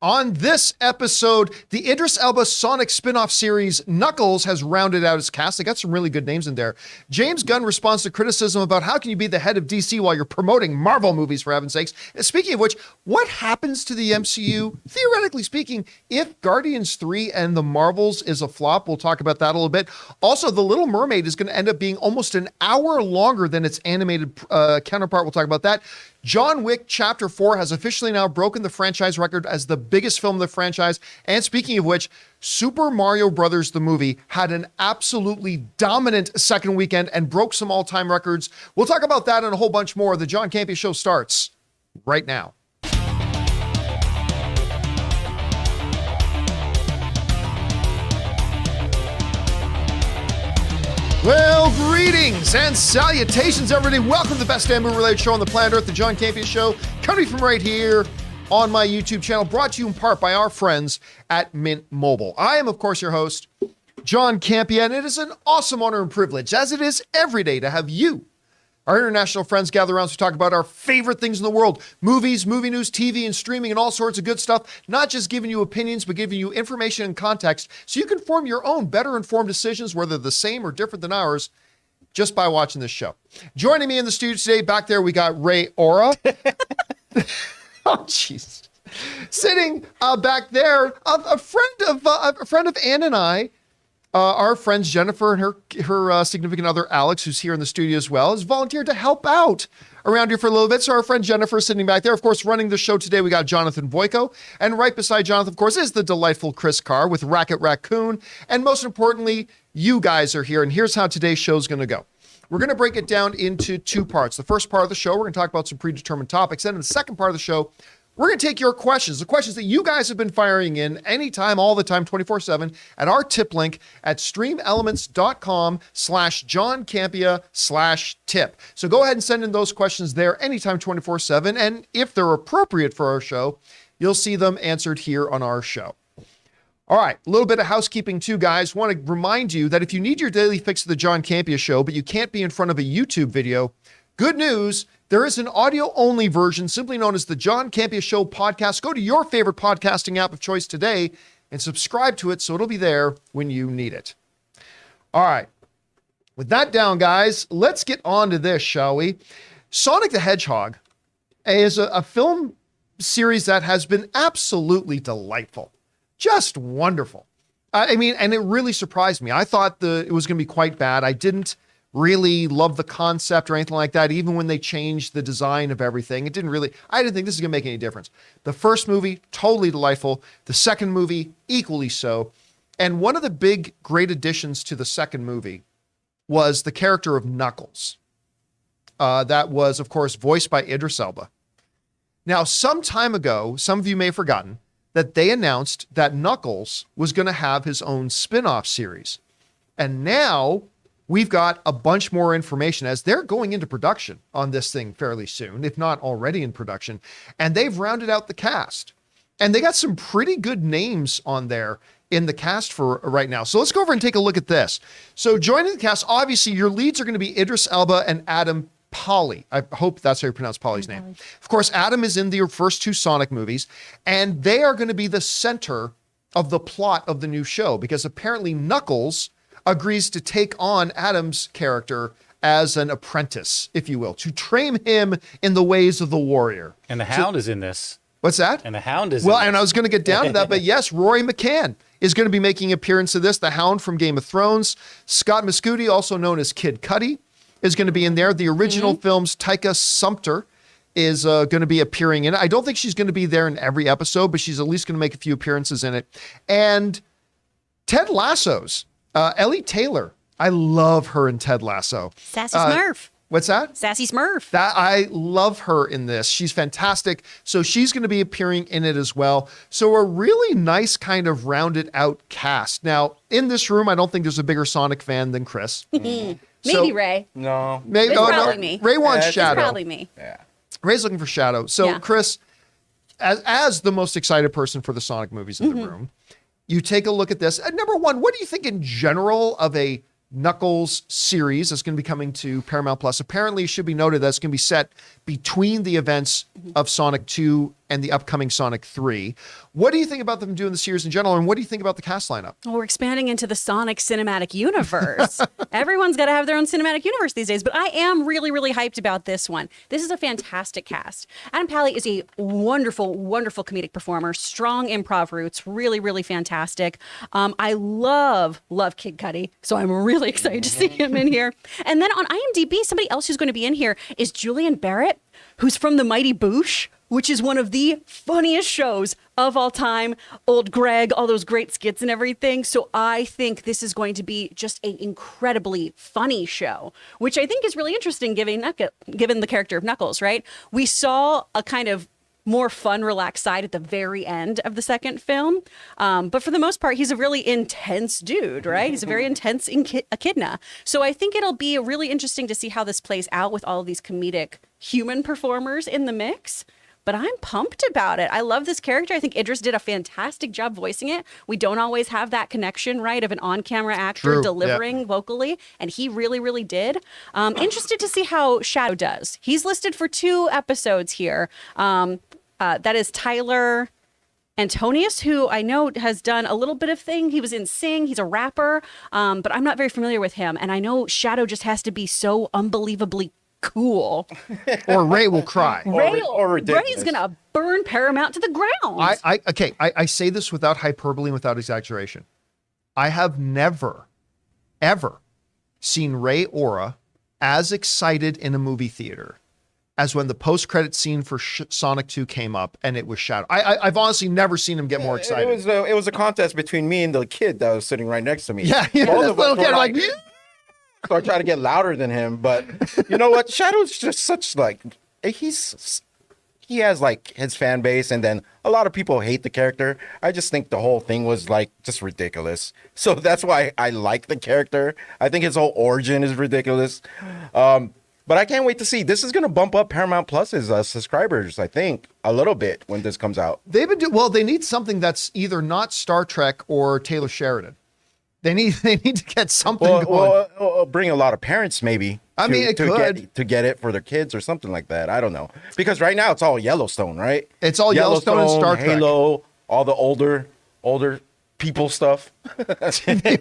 On this episode, the Idris Elba Sonic spin-off series Knuckles has rounded out its cast. They got some really good names in there. James Gunn responds to criticism about how can you be the head of DC while you're promoting Marvel movies, for heaven's sakes. And speaking of which, what happens to the MCU, theoretically speaking, if Guardians 3 and the Marvels is a flop? We'll talk about that a little bit. Also, The Little Mermaid is going to end up being almost an hour longer than its animated counterpart. We'll talk about that. John Wick Chapter 4 has officially now broken the franchise record as the biggest film of the franchise. And speaking of which, Super Mario Brothers, the movie, had an absolutely dominant second weekend and broke some all-time records. We'll talk about that and a whole bunch more. The John Campea Show starts right now. Well, greetings and salutations, everybody. Welcome to the best damn movie-related show on the planet Earth, the John Campea Show, coming from right here on my YouTube channel, brought to you in part by our friends at Mint Mobile. I am, of course, your host, John Campea, and it is an awesome honor and privilege, as it is every day, to have you, our international friends, gather around to talk about our favorite things in the world: movies, movie news, TV, and streaming, and all sorts of good stuff. Not just giving you opinions, but giving you information and context so you can form your own better informed decisions, whether the same or different than ours, just by watching this show. Joining me in the studio today, back there, we got Ray Ora. Oh, jeez. Sitting back there, a friend of Ann and I. Our friends Jennifer and her significant other Alex, who's here in the studio as well, has volunteered to help out around here for a little bit. So our friend Jennifer is sitting back there. Of course, running the show today, we got Jonathan Boyko. And right beside Jonathan, of course, is the delightful Chris Carr with Racket Raccoon. And most importantly, you guys are here. And here's how today's show is going to go. We're going to break it down into two parts. The first part of the show, we're going to talk about some predetermined topics. Then in the second part of the show, we're going to take your questions, the questions that you guys have been firing in anytime, all the time, 24/7 at our tip link at streamelements.com/JohnCampea/tip. So go ahead and send in those questions there anytime, 24/7. And if they're appropriate for our show, you'll see them answered here on our show. All right, a little bit of housekeeping too, guys. Want to remind you that if you need your daily fix of the John Campea Show, but you can't be in front of a YouTube video, good news, there is an audio-only version, simply known as the John Campea Show podcast. Go to your favorite podcasting app of choice today and subscribe to it so it'll be there when you need it. All right, with that down, guys, let's get on to this, shall we? Sonic the Hedgehog is a film series that has been absolutely delightful. Just wonderful. I mean, and it really surprised me. I thought it was going to be quite bad. I didn't really love the concept or anything like that. Even when they changed the design of everything, I didn't think this is going to make any difference. The first movie, totally delightful. The second movie, equally so. And one of the big, great additions to the second movie was the character of Knuckles. That was, of course, voiced by Idris Elba. Now, some time ago, some of you may have forgotten that they announced that Knuckles was going to have his own spin-off series. And now we've got a bunch more information as they're going into production on this thing fairly soon, if not already in production. And they've rounded out the cast. And they got some pretty good names on there in the cast for right now. So let's go over and take a look at this. So joining the cast, obviously your leads are going to be Idris Elba and Adam Pally. I hope that's how you pronounce Polly's name. Of course, Adam is in the first two Sonic movies, and they are going to be the center of the plot of the new show because apparently Knuckles agrees to take on Adam's character as an apprentice, if you will, to train him in the ways of the warrior. And the Hound is in this. What's that? And the Hound is well, in this. And I was going to get down to that, but yes, Rory McCann is going to be making an appearance in this, the Hound from Game of Thrones. Scott Mescudi, also known as Kid Cudi, is going to be in there. The original film's Taika Sumpter is going to be appearing in it. I don't think she's going to be there in every episode, but she's at least going to make a few appearances in it. And Ted Lasso's Ellie Taylor. I love her in Ted Lasso. Sassy Smurf. What's that? Sassy Smurf. I love her in this. She's fantastic. So she's going to be appearing in it as well. So a really nice kind of rounded out cast. Now, in this room, I don't think there's a bigger Sonic fan than Chris. Maybe Ray. No. Maybe, It's probably me. Ray wants It's Shadow. probably me. Yeah. Ray's looking for Shadow. So Yeah. Chris, as the most excited person for the Sonic movies in the room, you take a look at this. Number one, what do you think in general of a Knuckles series that's going to be coming to Paramount Plus? Apparently, it should be noted that it's going to be set between the events of Sonic 2 and the upcoming Sonic 3. What do you think about them doing the series in general, and what do you think about the cast lineup? Well, we're expanding into the Sonic cinematic universe. Everyone's got to have their own cinematic universe these days, but I am really, really hyped about this one. This is a fantastic cast. Adam Pally is a wonderful, wonderful comedic performer, strong improv roots, really, really fantastic. I love Kid Cudi, so I'm really excited to see him in here. And then on IMDb, somebody else who's going to be in here is Julian Barrett, who's from The Mighty Boosh, which is one of the funniest shows of all time. Old Greg, all those great skits and everything. So I think this is going to be just an incredibly funny show, which I think is really interesting given the character of Knuckles, right? We saw a kind of more fun, relaxed side at the very end of the second film. But for the most part, he's a really intense dude, right? He's a very intense echidna. So I think it'll be really interesting to see how this plays out with all of these comedic human performers in the mix. But I'm pumped about it. I love this character. I think Idris did a fantastic job voicing it. We don't always have that connection, right, of an on-camera actor delivering vocally, and he really, really did. Interested to see how Shadow does. He's listed for 2 episodes here. That is Tyler Antonius, who I know has done a little bit of thing. He was in Sing. He's a rapper, but I'm not very familiar with him. And I know Shadow just has to be so unbelievably cool. Or Ray will cry. Ray's gonna burn Paramount to the ground. I say this without hyperbole and without exaggeration. I have never, ever seen Ray Aura as excited in a movie theater as when the post-credit scene for Sonic 2 came up and it was Shadow. I've honestly never seen him get more excited. It was a contest between me and the kid that was sitting right next to me. Yeah, this little kid like so I try to get louder than him, but you know what? Shadow's just such he has like his fan base, and then a lot of people hate the character. I just think the whole thing was like just ridiculous. So that's why I like the character. I think his whole origin is ridiculous. But I can't wait to see. This is going to bump up Paramount Plus's subscribers, I think, a little bit when this comes out. They need something that's either not Star Trek or Taylor Sheridan. They need to get something going. Well, bring a lot of parents maybe. To get it for their kids or something like that. I don't know, because right now it's all Yellowstone, right? It's all Yellowstone and Star Trek. Halo, all the older people stuff.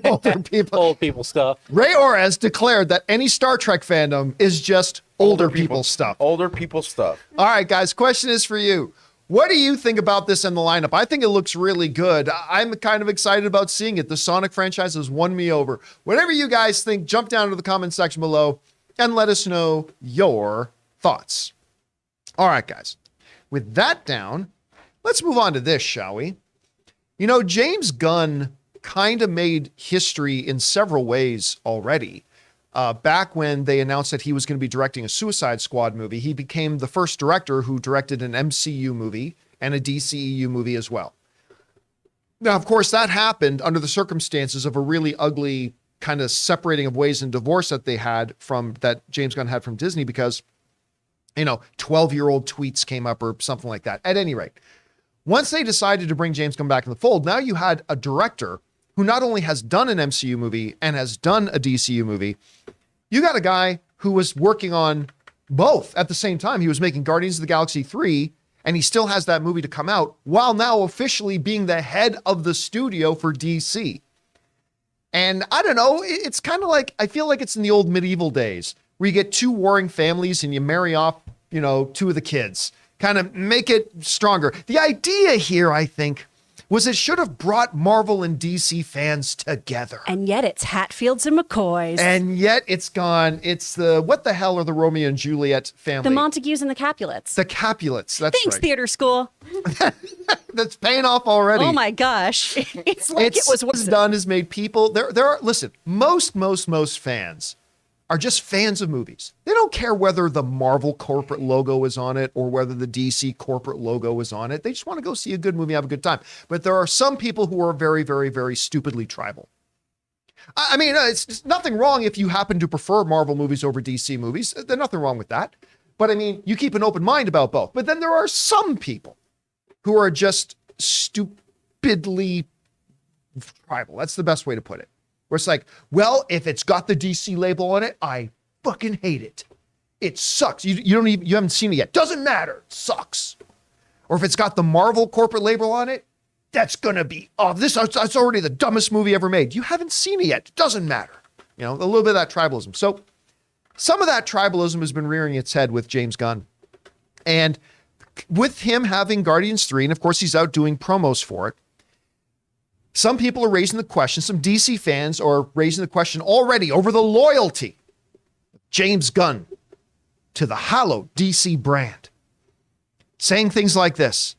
Old people stuff. Ray Aura has declared that any Star Trek fandom is just older people stuff. Older people stuff. All right, guys. Question is for you. What do you think about this in the lineup? I think it looks really good. I'm kind of excited about seeing it. The Sonic franchise has won me over. Whatever you guys think, jump down to the comment section below and let us know your thoughts. All right, guys. With that down, let's move on to this, shall we? You know, James Gunn kind of made history in several ways already. Back when they announced that he was going to be directing a Suicide Squad movie, he became the first director who directed an MCU movie and a DCEU movie as well. Now, of course, that happened under the circumstances of a really ugly kind of separating of ways and divorce that James Gunn had from Disney because, 12-year-old tweets came up or something like that. At any rate, once they decided to bring James Gunn back in the fold, now you had a director who not only has done an MCU movie and has done a DCU movie, you got a guy who was working on both at the same time. He was making Guardians of the Galaxy 3, and he still has that movie to come out, while now officially being the head of the studio for DC. And I don't know, it's kind of like, I feel like it's in the old medieval days, where you get 2 warring families and you marry off, 2 of the kids. Kind of make it stronger. The idea here, I think, was it should have brought Marvel and DC fans together. And yet it's Hatfields and McCoys. And yet it's gone. It's what the hell are the Romeo and Juliet family? The Montagues and the Capulets. The Capulets, that's Thanks, right. theater school. That's paying off already. Oh my gosh. It's like it was what's done is made people, listen, most fans are just fans of movies. They don't care whether the Marvel corporate logo is on it or whether the DC corporate logo is on it. They just want to go see a good movie, have a good time. But there are some people who are very, very, very stupidly tribal. I mean, it's nothing wrong if you happen to prefer Marvel movies over DC movies. There's nothing wrong with that. But I mean, you keep an open mind about both. But then there are some people who are just stupidly tribal. That's the best way to put it. Where it's like, well, if it's got the DC label on it, I fucking hate it. It sucks. You haven't seen it yet. Doesn't matter. It sucks. or if it's got the Marvel corporate label on it, that's going to be, that's already the dumbest movie ever made. You haven't seen it yet. It doesn't matter. You know, a little bit of that tribalism. So some of that tribalism has been rearing its head with James Gunn. And with him having Guardians 3, and of course he's out doing promos for it, some people are raising the question, some DC fans are raising the question already over the loyalty of James Gunn to the hallowed DC brand. Saying things like this: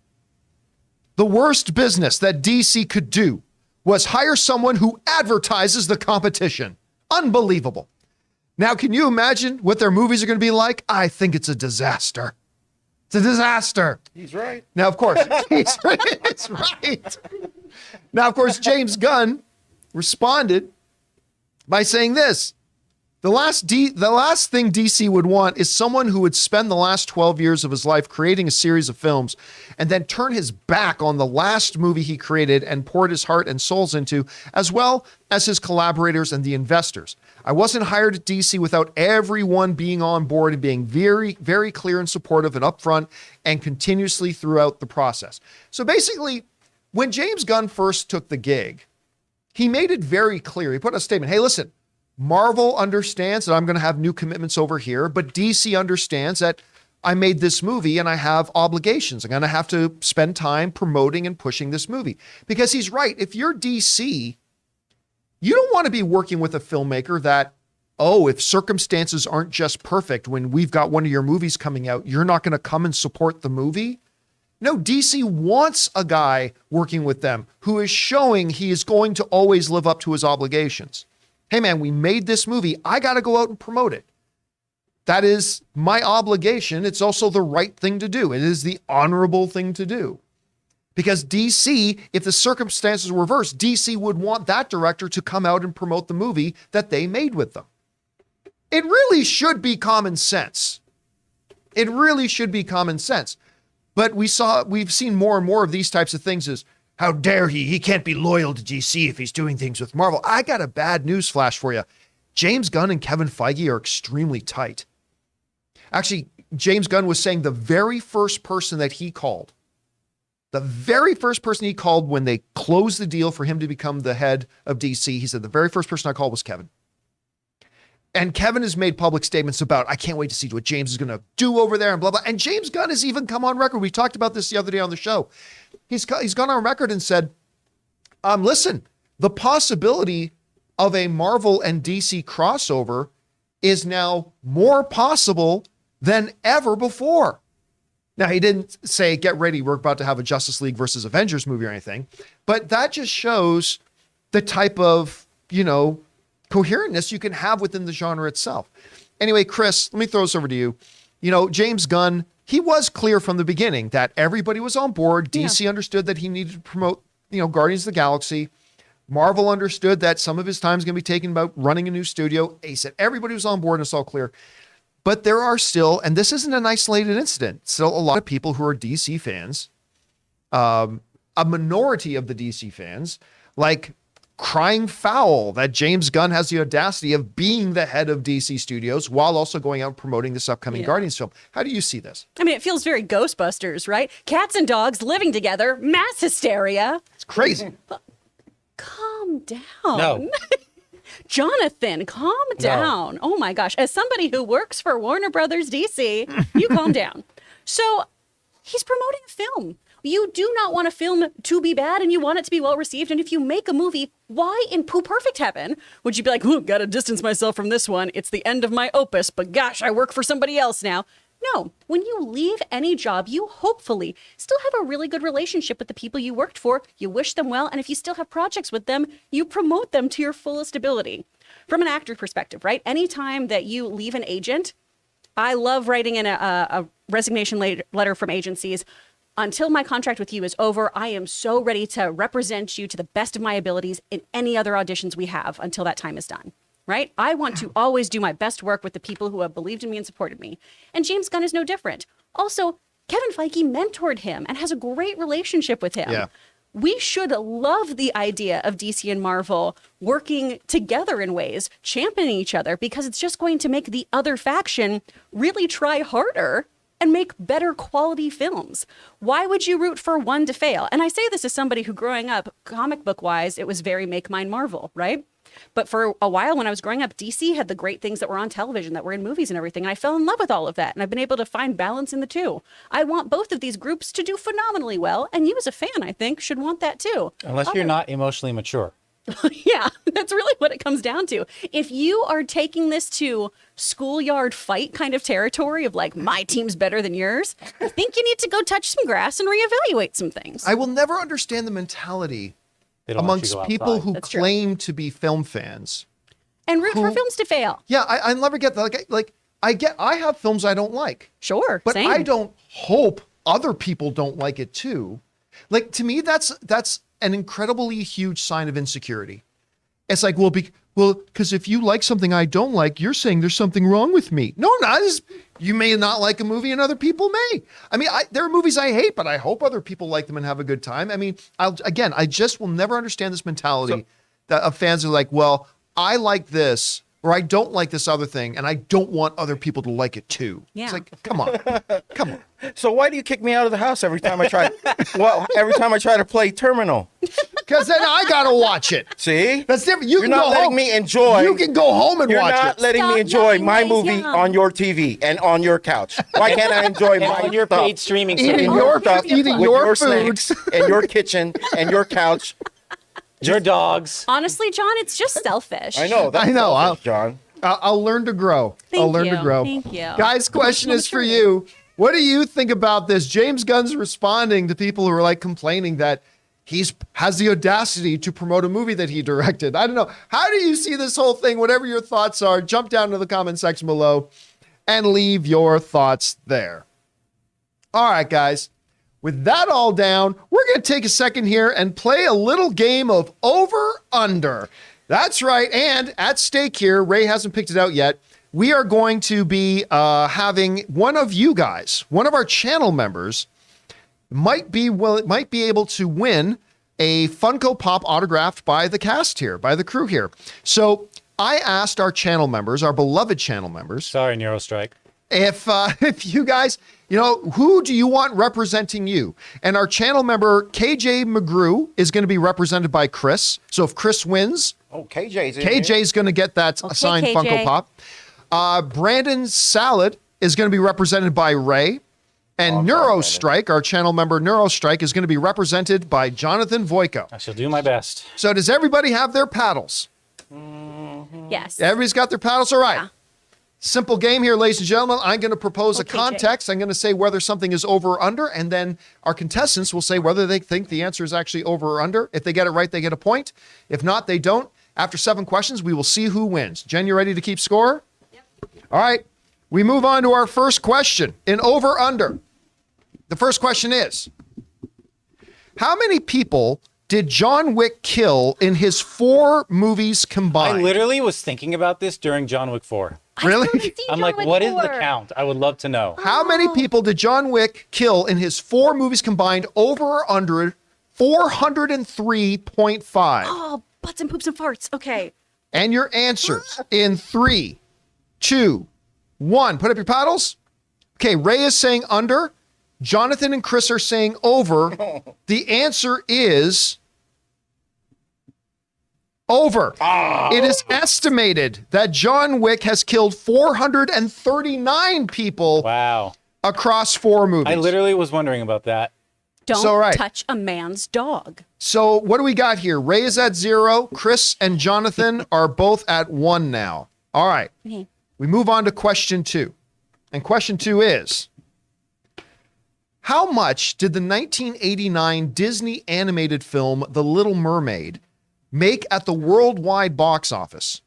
the worst business that DC could do was hire someone who advertises the competition. Unbelievable. Now, can you imagine what their movies are going to be like? I think it's a disaster. It's a disaster. He's right. Now, of course, he's right. Now, of course, James Gunn responded by saying this: the last thing DC would want is someone who would spend the last 12 years of his life creating a series of films and then turn his back on the last movie he created and poured his heart and souls into, as well as his collaborators and the investors. I wasn't hired at DC without everyone being on board and being very, very clear and supportive and upfront and continuously throughout the process. So basically, when James Gunn first took the gig, he made it very clear. He put a statement: hey, listen, Marvel understands that I'm going to have new commitments over here, but DC understands that I made this movie and I have obligations. I'm going to have to spend time promoting and pushing this movie. Because he's right. If you're DC, you don't want to be working with a filmmaker that, oh, if circumstances aren't just perfect when we've got one of your movies coming out, you're not going to come and support the movie. No, DC wants a guy working with them who is showing he is going to always live up to his obligations. Hey man, we made this movie. I got to go out and promote it. That is my obligation. It's also the right thing to do. It is the honorable thing to do. Because DC, if the circumstances were reversed, DC would want that director to come out and promote the movie that they made with them. It really should be common sense. It really should be common sense. But we've seen more and more of these types of things as, how dare he? He can't be loyal to DC if he's doing things with Marvel. I got a bad news flash for you. James Gunn and Kevin Feige are extremely tight. Actually, James Gunn was saying the very first person that he called, when they closed the deal for him to become the head of DC, he said, the very first person I called was Kevin. And Kevin has made public statements about, I can't wait to see what James is going to do over there and blah, blah. And James Gunn has even come on record. We talked about this the other day on the show. He's gone on record and said, listen, the possibility of a Marvel and DC crossover is now more possible than ever before. Now, he didn't say, get ready, we're about to have a Justice League versus Avengers movie or anything, but that just shows the type of, coherentness you can have within the genre itself. Anyway, Chris, let me throw this over to you. James Gunn, he was clear from the beginning that everybody was on board. DC understood that he needed to promote, Guardians of the Galaxy. Marvel understood that some of his time is going to be taken about running a new studio. He said everybody was on board and it's all clear. But there are still, and this isn't an isolated incident, still a lot of people who are DC fans, a minority of the DC fans, like crying foul that James Gunn has the audacity of being the head of DC Studios while also going out and promoting this upcoming Guardians film. How do you see this? I mean, it feels very Ghostbusters, right? Cats and dogs living together, mass hysteria. It's crazy. Calm down. No. Jonathan, calm down. Oh my gosh. As somebody who works for Warner Brothers DC, you calm down. So he's promoting a film. You do not want a film to be bad and you want it to be well received. And if you make a movie, why in poo perfect heaven would you be like, ooh, gotta distance myself from this one. It's the end of my opus, but gosh, I work for somebody else now. No, when you leave any job, you hopefully still have a really good relationship with the people you worked for. You wish them well. And if you still have projects with them, you promote them to your fullest ability. From an actor perspective, right? Anytime that you leave an agent, I love writing in a resignation letter from agencies. Until my contract with you is over, I am so ready to represent you to the best of my abilities in any other auditions we have until that time is done, right? I want to always do my best work with the people who have believed in me and supported me. And James Gunn is no different. Also, Kevin Feige mentored him and has a great relationship with him. Yeah. We should love the idea of DC and Marvel working together in ways, championing each other, because it's just going to make the other faction really try harder and make better quality films. Why would you root for one to fail? And I say this as somebody who growing up, comic book wise, it was very make mine Marvel, right? But for a while when I was growing up, DC had the great things that were on television, that were in movies and everything. And I fell in love with all of that. And I've been able to find balance in the two. I want both of these groups to do phenomenally well. And you as a fan, I think, should want that too. Unless you're not emotionally mature. Yeah, that's really what it comes down to. If you are taking this to schoolyard fight kind of territory of like, my team's better than yours, I think you need to go touch some grass and reevaluate some things. I will never understand the mentality They don't want you to amongst go people outside. who That's true. claim to be film fans. And root for films to fail. Yeah, I never get that. I have films I don't like, Sure, but same. I don't hope other people don't like it too. Like, to me, that's an incredibly huge sign of insecurity. It's like, because if you like something I don't like, you're saying there's something wrong with me. No, not as you may not like a movie and other people may. I mean, there are movies I hate, but I hope other people like them and have a good time. I mean, I just will never understand this mentality that of fans are like, well, I like this or I don't like this other thing, and I don't want other people to like it too. Yeah. It's like, come on, come on. So why do you kick me out of the house every time I try? Every time I try to play Terminal. Because then I gotta watch it. See, That's different. You you're can not go letting home. me enjoy. You can go home and You're watch not it. letting Stop me enjoy yelling, my Ray's movie young. on your TV and on your couch. Why can't I enjoy And my on your stuff? paid streaming Eating service. your stuff eating with your your food. snacks and your kitchen and your couch. Your dogs. Honestly, John, it's just selfish. I know. That's I know, selfish, John. I'll learn to grow. Thank I'll learn to you. grow. Thank you. Guys, question is for you. What do you think about this? James Gunn's responding to people who are like complaining that has the audacity to promote a movie that he directed. I don't know. How do you see this whole thing? Whatever your thoughts are, jump down to the comment section below and leave your thoughts there. All right, guys. With that all down, we're going to take a second here and play a little game of over under. That's right. And at stake here, Ray hasn't picked it out yet. We are going to be having one of you guys, one of our channel members, might be able to win a Funko Pop autographed by the cast here, by the crew here. So I asked our channel members, our beloved channel members, Sorry, Neurostrike. if you guys, who do you want representing you? And our channel member, KJ McGrew, is going to be represented by Chris. So if Chris wins, Oh, KJ's in here. KJ's going to get that Okay, signed KJ. Funko Pop. Brandon Salad is going to be represented by Ray. And Neurostrike, our channel member Neurostrike, is going to be represented by Jonathan Voico. I shall do my best. So does everybody have their paddles? Yes. Everybody's got their paddles? All right. Yeah. Simple game here, ladies and gentlemen. I'm going to propose a Okay, Jay. context. I'm going to say whether something is over or under, and then our contestants will say whether they think the answer is actually over or under. If they get it right, they get a point. If not, they don't. After 7 questions, we will see who wins. Jen, you ready to keep score? Yep. All right. We move on to our first question in over under. The first question is, how many people did John Wick kill in his 4 movies combined? I literally was thinking about this during John Wick 4. Really? I'm like, what is the count? I would love to know. How many people did John Wick kill in his 4 movies combined? Over or under 403.5. Oh, butts and poops and farts. Okay. And your answers in 3, 2, 1. Put up your paddles. Okay, Ray is saying under. Jonathan and Chris are saying over. The answer is over. It is estimated that John Wick has killed 439 people Wow. across 4 movies. I literally was wondering about that. Don't So, right. touch a man's dog. So what do we got here? Ray is at 0. Chris and Jonathan are both at 1 now. All right. Okay. We move on to question 2. And question 2 is, how much did the 1989 Disney animated film The Little Mermaid make at the worldwide box office?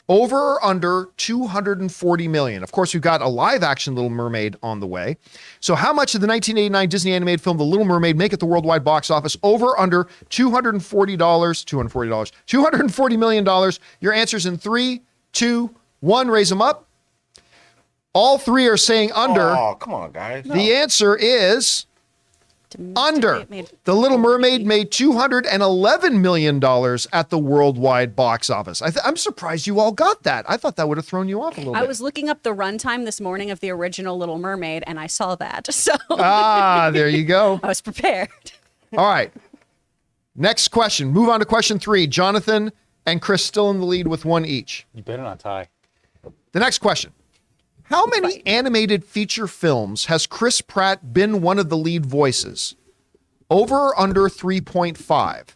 Over or under 240 million? Of course, we've got a live action Little Mermaid on the way. So how much did the 1989 Disney animated film The Little Mermaid make at the worldwide box office? Over or under $240 million. Your answers in 3, 2, 1. Raise them up. All 3 are saying under. Oh, come on, guys. The answer is Under. It made The Little Mermaid made $211 million at the worldwide box office. I'm surprised you all got that. I thought that would have thrown you off a little I bit. was looking up the runtime this morning of the original Little Mermaid, and I saw that. So There you go. I was prepared. All right. Next question. Move on to question 3. Jonathan and Chris still in the lead with 1 each. You better not tie. The next question. How many animated feature films has Chris Pratt been one of the lead voices? Over or under 3.5?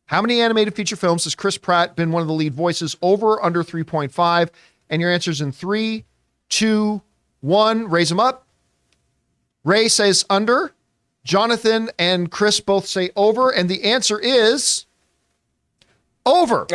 How many animated feature films has Chris Pratt been one of the lead voices? Over or under 3.5? And your answer's in 3, 2, 1. Raise them up. Ray says under. Jonathan and Chris both say over. And the answer is over.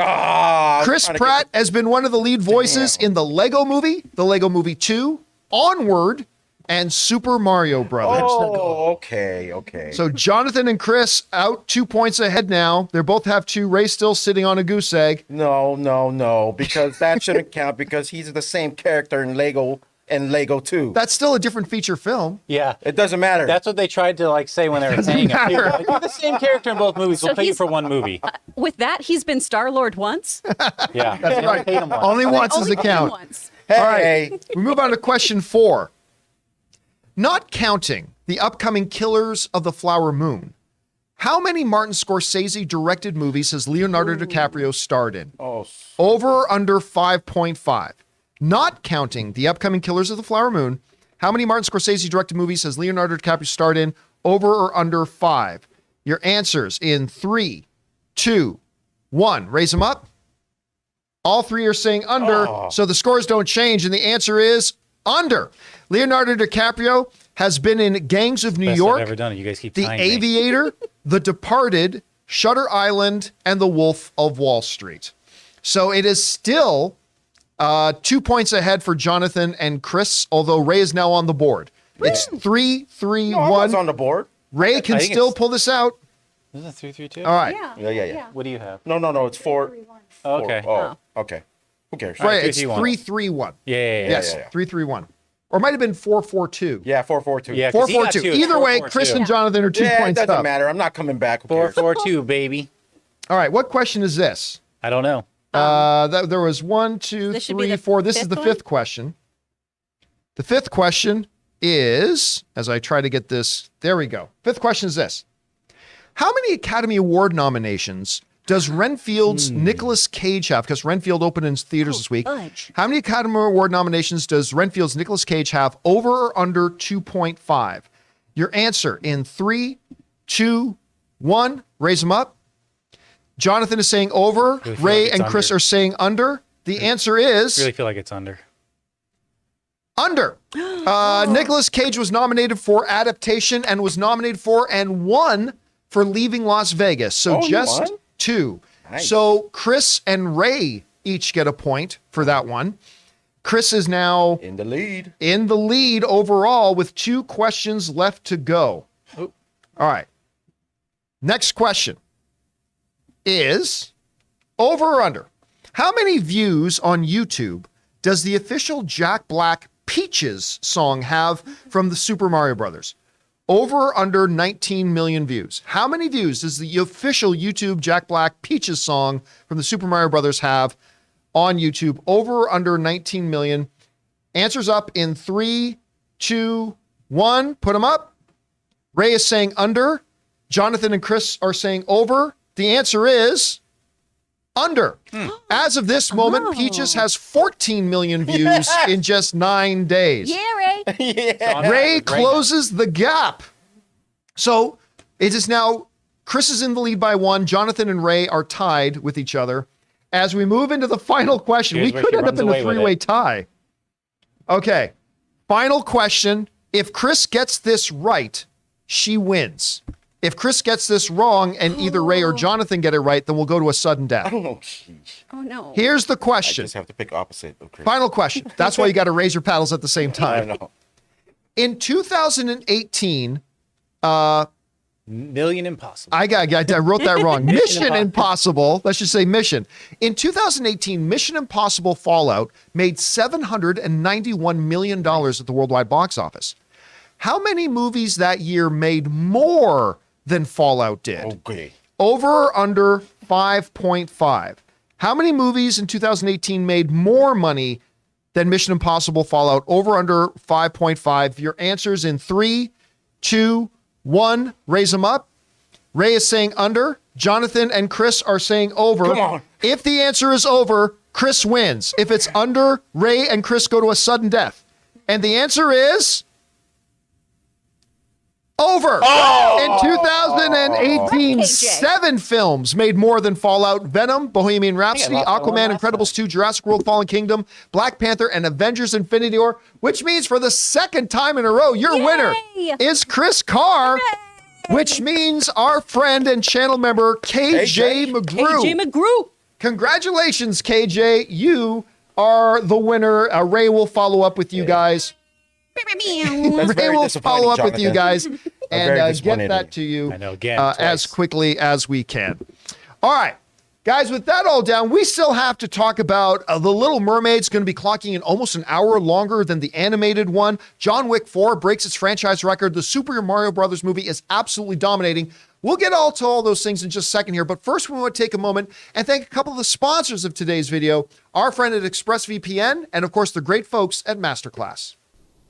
Chris Pratt has been one of the lead voices in the Lego Movie, the Lego Movie 2, Onward, and Super Mario Brothers. Oh, okay. So Jonathan and Chris out 2 points ahead now. They both have 2. Ray's still sitting on a goose egg. No, because that shouldn't count because he's the same character in Lego and Lego 2. That's still a different feature film. Yeah. It doesn't matter. That's what they tried to like say when they were saying it. matter. Like, you're the same character in both movies. We'll pay you he's- for one movie. With that, he's been Star-Lord once. Yeah. That's right. Paid him once. Only once is Only the him count. once. hey, All right. We move on to question 4. Not counting the upcoming Killers of the Flower Moon, how many Martin Scorsese directed movies has Leonardo DiCaprio starred in? Over or under 5.5? Not counting the upcoming Killers of the Flower Moon, how many Martin Scorsese directed movies has Leonardo DiCaprio starred in? Over or under 5? Your answers in 3, 2, 1. Raise them up. All 3 are saying under, so the scores don't change, and the answer is under. Leonardo DiCaprio has been in Gangs of New Best York, I've ever done it. You guys keep The tying me. Aviator, The Departed, Shutter Island, and The Wolf of Wall Street. So it is still 2 points ahead for Jonathan and Chris, although Ray is now on the board. It's 3, 3, I 1. was on the board. Ray can I think still it's- pull this out. Isn't it 3-3-2? All right. Yeah. What do you have? No, it's 4. Oh, okay. Okay. Who cares? Right, three, it's three, one. 3, 3, 1. Yeah. Yes, yeah. 3, 3, 1. Or it might have been 4, 4, 2. Yeah, 4-4-2. Yeah. 4, 'cause he 4, got 2. two. Either way, 4-4-2. Chris and Jonathan are 2 Yeah, it points doesn't up. matter. I'm not coming back. Who cares? 4-4-2, baby. All right, what question is this? I don't know. There was 1, 2, This should be 3, the 4. This is fifth the one? 5th question. The 5th question is, as I try to get this, there we go. 5th question is this. How many Academy Award nominations does Renfield's Nicolas Cage have? Because Renfield opened in theaters this week. fudge. How many Academy Award nominations does Renfield's Nicolas Cage have? Over or under 2.5? Your answer in 3, 2, 1. Raise them up. Jonathan is saying over. Really feel Ray like it's and Chris under. are saying under. The answer is Really feel like it's under. under. Nicolas Cage was nominated for adaptation and was nominated for and won for Leaving Las Vegas. So he just won? 2. Nice. So Chris and Ray each get a point for that one. Chris is now In the lead. in the lead overall with 2 questions left to go. Oh. All right. Next question is over or under. How many views on YouTube does the official Jack Black Peaches song have from the Super Mario Brothers? Over or under 19 million views. How many views does the official YouTube Jack Black Peaches song from the Super Mario Brothers have on YouTube? Over or under 19 million. Answers up in 3, 2, 1. Put them up. Ray is saying under. Jonathan and Chris are saying over. The answer is under. As of this moment, Peaches has 14 million views in just 9 days. Yeah, Ray. Ray closes the gap. So it is now Chris is in the lead by 1. Jonathan and Ray are tied with each other. As we move into the final question, Here's we where could she end up runs in a away with 3-way it. tie. Okay. Final question. If Chris gets this right, she wins. If Chris gets this wrong and either Ray or Jonathan get it right, then we'll go to a sudden death. Oh, sheesh. Oh no. Here's the I question. just have to pick opposite of Chris. Final question. That's why you got to raise your paddles at the same I time. know. In 2018, Million Impossible. I wrote that wrong. Mission Impossible. Let's just say Mission. In 2018, Mission Impossible Fallout made $791 million at the worldwide box office. How many movies that year made more than Fallout did? Okay. Over or under 5.5? How many movies in 2018 made more money than Mission Impossible Fallout? Over under 5.5? Your answers in 3, 2, 1. Raise them up. Ray is saying under. Jonathan and Chris are saying over. Come on. If the answer is over, Chris wins. If it's under, Ray and Chris go to a sudden death. And the answer is over. In 2018, KJ. 7 films made more than Fallout: Venom, Bohemian Rhapsody, lost that one Aquaman, last Incredibles 2, Jurassic World: Fallen Kingdom, Black Panther, and Avengers: Infinity War, which means for the second time in a row, your Yay! winner is Chris Carr, which means our friend and channel member, KJ McGrew. KJ McGrew. Congratulations, KJ. You are the winner. Ray will follow up with you guys. That's Ray very will disappointing, follow up with you Jonathan. guys very and get disappointed. that to you I know, again, as twice. quickly as we can. All right, guys, with that all down, we still have to talk about The Little Mermaid's going to be clocking in almost an hour longer than the animated one. John Wick 4 breaks its franchise record. The Super Mario Brothers movie is absolutely dominating. We'll get to all those things in just a second here, but first we want to take a moment and thank a couple of the sponsors of today's video, our friend at ExpressVPN, and of course the great folks at MasterClass.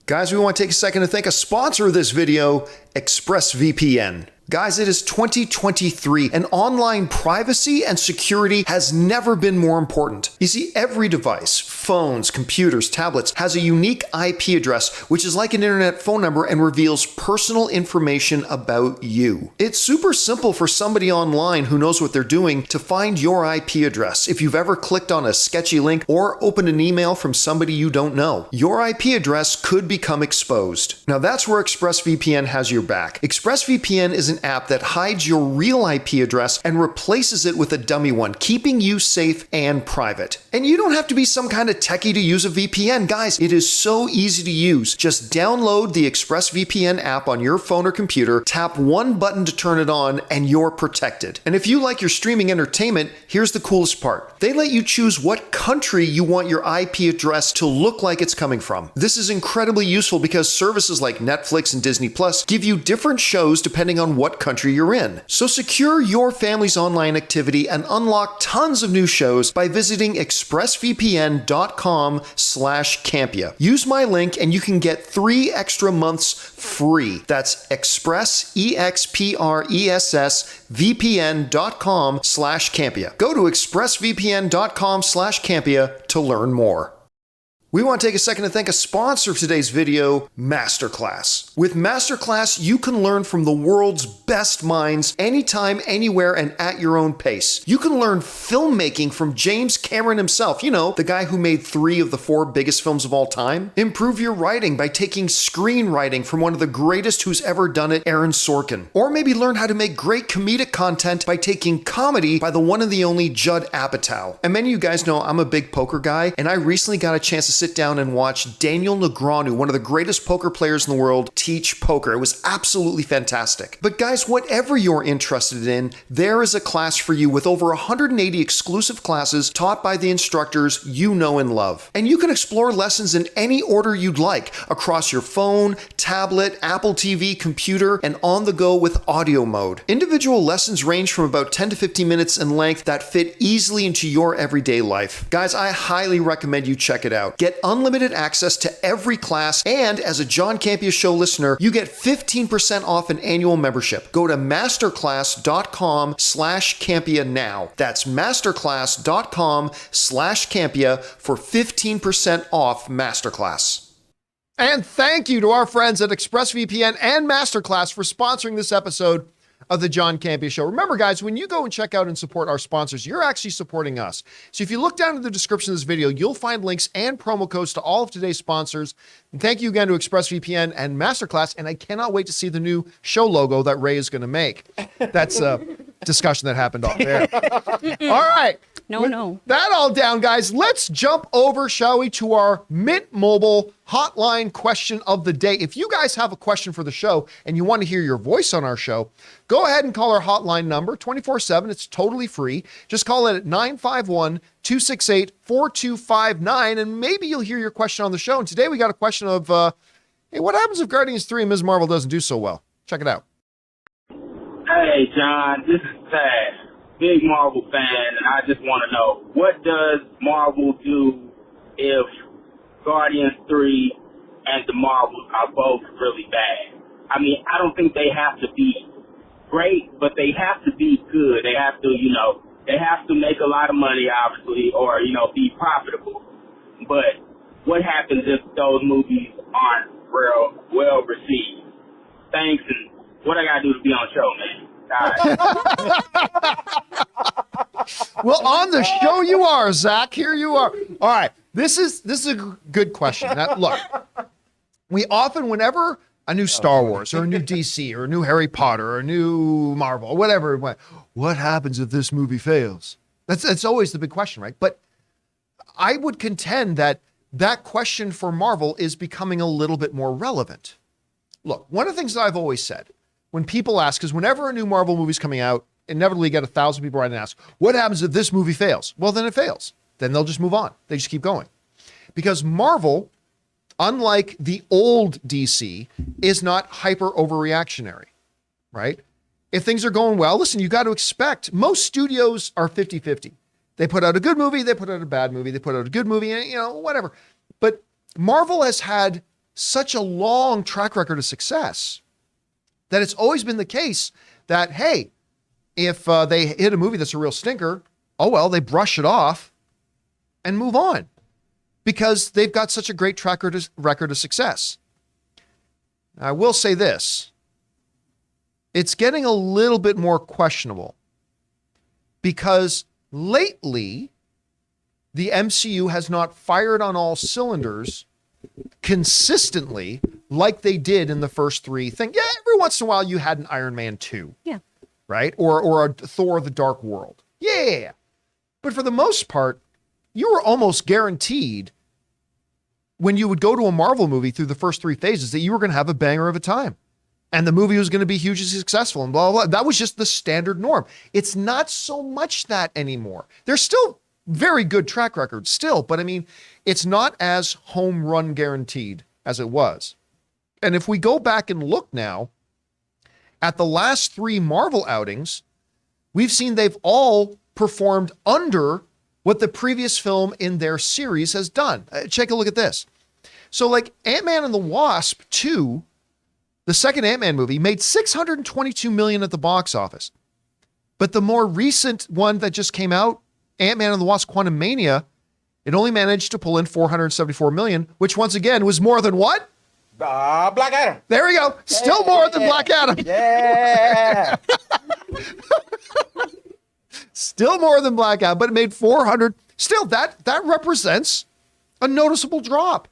Guys, we want to take a second to thank a sponsor of this video, ExpressVPN. Guys, it is 2023, and online privacy and security has never been more important. You see, every device, phones, computers, tablets, has a unique IP address, which is like an internet phone number and reveals personal information about you. It's super simple for somebody online who knows what they're doing to find your IP address. If you've ever clicked on a sketchy link or opened an email from somebody you don't know, your IP address could become exposed. Now that's where ExpressVPN has your back. ExpressVPN is an app that hides your real IP address and replaces it with a dummy one, keeping you safe and private. And you don't have to be some kind of techie to use a VPN. Guys, it is so easy to use. Just download the ExpressVPN app on your phone or computer, tap one button to turn it on, and you're protected. And if you like your streaming entertainment, here's the coolest part. They let you choose what country you want your IP address to look like it's coming from. This is incredibly useful because services like Netflix and Disney Plus give you different shows depending on what country you're in. So secure your family's online activity and unlock tons of new shows by visiting expressvpn.com/Campea. Use my link and you can get 3 extra months free. That's expressvpn.com/Campea. Go to expressvpn.com/Campea to learn more. We want to take a second to thank a sponsor of today's video, MasterClass. With MasterClass, you can learn from the world's best minds anytime, anywhere, and at your own pace. You can learn filmmaking from James Cameron himself, you know, the guy who made 3 of the 4 biggest films of all time. Improve your writing by taking screenwriting from one of the greatest who's ever done it, Aaron Sorkin. Or maybe learn how to make great comedic content by taking comedy by the one and the only Judd Apatow. And many of you guys know I'm a big poker guy, and I recently got a chance to sit down and watch Daniel Negreanu, one of the greatest poker players in the world, teach poker. It was absolutely fantastic. But guys, whatever you're interested in, there is a class for you with over 180 exclusive classes taught by the instructors you know and love. And you can explore lessons in any order you'd like, across your phone, tablet, Apple TV, computer, and on the go with audio mode. Individual lessons range from about 10 to 15 minutes in length that fit easily into your everyday life. Guys, I highly recommend you check it out. Get unlimited access to every class, and as a John Campea Show listener, you get 15% off an annual membership. Go to masterclass.com/Campea now. That's masterclass.com/Campea for 15% off Masterclass. And thank you to our friends at ExpressVPN and MasterClass for sponsoring this episode of the John Campea Show. Remember, guys, when you go and check out and support our sponsors, you're actually supporting us. So if you look down in the description of this video, you'll find links and promo codes to all of today's sponsors. And thank you again to ExpressVPN and MasterClass. And I cannot wait to see the new show logo that Ray is going to make. That's a discussion that happened off there. All right. No. That all down, guys. Let's jump over, shall we, to our Mint Mobile hotline question of the day. If you guys have a question for the show and you want to hear your voice on our show, go ahead and call our hotline number 24/7. It's totally free. Just call it at 951-268-4259, and maybe you'll hear your question on the show. And today we got a question of, Hey, what happens if Guardians 3 and Ms. Marvel doesn't do so well? Check it out. Hey, John, this is Tad, big Marvel fan, and I just want to know, what does Marvel do if Guardians 3 and the Marvels are both really bad? I mean, I don't think they have to be great, but they have to be good. They have to, they have to make a lot of money, obviously, or, be profitable. But what happens if those movies aren't real well received? Thanks, and what I gotta do to be on the show, man? All right. Well, on the show you are, Zach. Here you are. All right. This is a good question. Now, look, we often, whenever a new Star Wars or a new DC or a new Harry Potter or a new Marvel or whatever, what happens if this movie fails? That's always the big question, right? But I would contend that question for Marvel is becoming a little bit more relevant. Look, one of the things that I've always said when people ask, because whenever a new Marvel movie's coming out, inevitably you get 1,000 people writing and ask, what happens if this movie fails? Well, then it fails. Then they'll just move on. They just keep going. Because Marvel, unlike the old DC, is not hyper overreactionary, right? If things are going well, listen, you got to expect, most studios are 50-50. They put out a good movie, they put out a bad movie, they put out a good movie, and whatever. But Marvel has had such a long track record of success that it's always been the case that, hey, if they hit a movie that's a real stinker, oh well, they brush it off and move on because they've got such a great track record of success. I will say this. It's getting a little bit more questionable because lately, the MCU has not fired on all cylinders consistently like they did in the first three things. Yeah, every once in a while you had an Iron Man 2. Yeah. Right? Or a Thor the Dark World. Yeah. But for the most part, you were almost guaranteed when you would go to a Marvel movie through the first three phases that you were going to have a banger of a time. And the movie was going to be hugely successful and blah, blah, blah. That was just the standard norm. It's not so much that anymore. There's still very good track records still, but I mean, it's not as home run guaranteed as it was. And if we go back and look now at the last three Marvel outings, we've seen they've all performed under what the previous film in their series has done. Take a look at this. So like Ant-Man and the Wasp 2, the second Ant-Man movie, made $622 million at the box office. But the more recent one that just came out, Ant-Man and the Wasp Quantumania, it only managed to pull in $474 million, which once again was more than what? Black Adam. There we go. Still more than Black Adam. Yeah. Still more than Black Adam, but it made 400. Still, that represents a noticeable drop.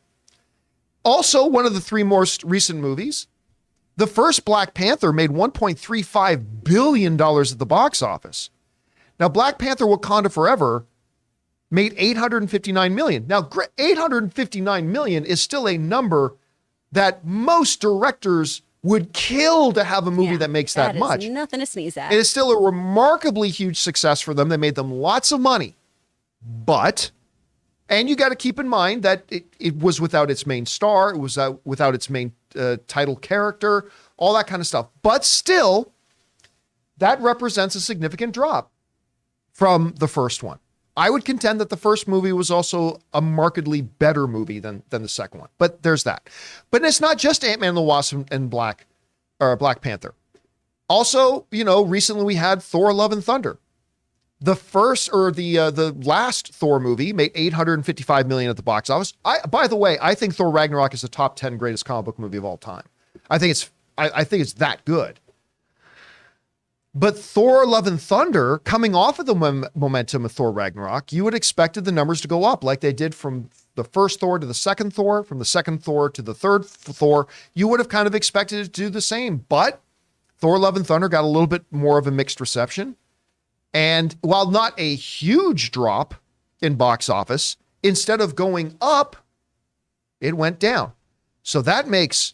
Also, one of the three most recent movies, the first Black Panther made $1.35 billion at the box office. Now, Black Panther Wakanda Forever made $859 million. Now, $859 million is still a number that most directors would kill to have a movie that makes that much. That is nothing to sneeze at. It is still a remarkably huge success for them. They made them lots of money. But, and you got to keep in mind that it was without its main star. It was without its main title character, all that kind of stuff. But still, that represents a significant drop from the first one. I would contend that the first movie was also a markedly better movie than the second one. But there's that. But it's not just Ant-Man and the Wasp and Black Panther. Also, recently we had Thor: Love and Thunder. The first or the last Thor movie made $855 million at the box office. By the way, I think Thor Ragnarok is the top 10 greatest comic book movie of all time. I think it's that good. But Thor: Love and Thunder, coming off of the momentum of Thor Ragnarok, you would expected the numbers to go up like they did from the first Thor to the second Thor, from the second Thor to the third Thor. You would have kind of expected it to do the same. But Thor: Love and Thunder got a little bit more of a mixed reception. And while not a huge drop in box office, instead of going up, it went down. So that makes,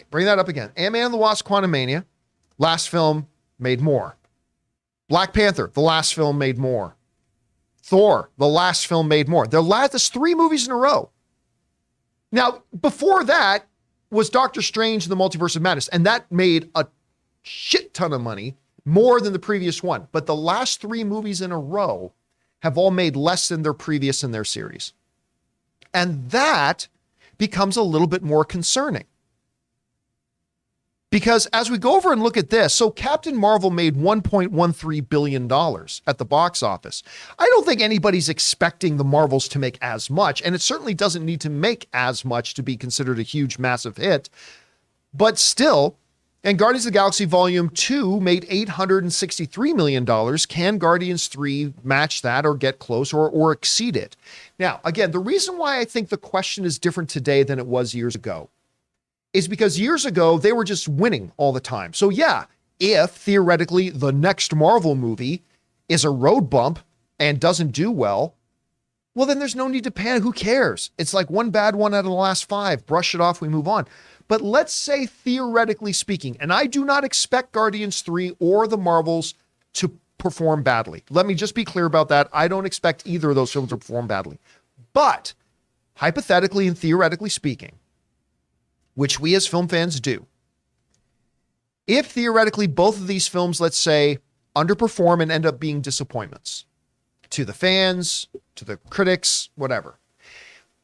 bring that up again. Ant-Man and the Wasp Quantumania, last film, made more. Black Panther, the last film, made more. Thor, the last film, made more. That's 3 movies in a row. Now, before that, was Doctor Strange and the Multiverse of Madness, and that made a shit ton of money, more than the previous one. But the last 3 movies in a row have all made less than their previous in their series. And that becomes a little bit more concerning. Because as we go over and look at this, so Captain Marvel made $1.13 billion at the box office. I don't think anybody's expecting the Marvels to make as much, and it certainly doesn't need to make as much to be considered a huge, massive hit. But still, and Guardians of the Galaxy Volume 2 made $863 million. Can Guardians 3 match that or get close or exceed it? Now, again, the reason why I think the question is different today than it was years ago is because years ago, they were just winning all the time. So yeah, if theoretically the next Marvel movie is a road bump and doesn't do well, well, then there's no need to panic. Who cares? It's like one bad one out of the last 5. Brush it off, we move on. But let's say theoretically speaking, and I do not expect Guardians 3 or the Marvels to perform badly. Let me just be clear about that. I don't expect either of those films to perform badly. But hypothetically and theoretically speaking, which we as film fans do, if theoretically both of these films, let's say, underperform and end up being disappointments to the fans, to the critics, whatever,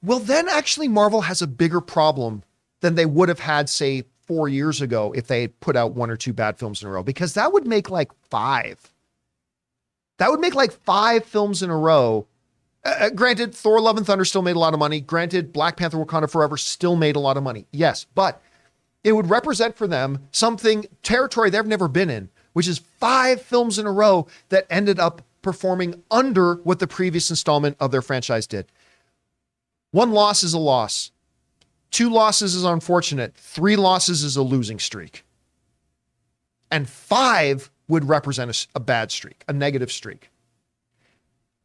well, then actually Marvel has a bigger problem than they would have had, say, 4 years ago if they had put out 1 or 2 bad films in a row, because that would make like 5. That would make like 5 films in a row. Granted, Thor: Love and Thunder still made a lot of money. Granted, Black Panther: Wakanda Forever still made a lot of money. Yes, but it would represent for them something, territory they've never been in, which is 5 films in a row that ended up performing under what the previous installment of their franchise did. 1 loss is a loss. 2 losses is unfortunate. 3 losses is a losing streak. And 5 would represent a bad streak, a negative streak.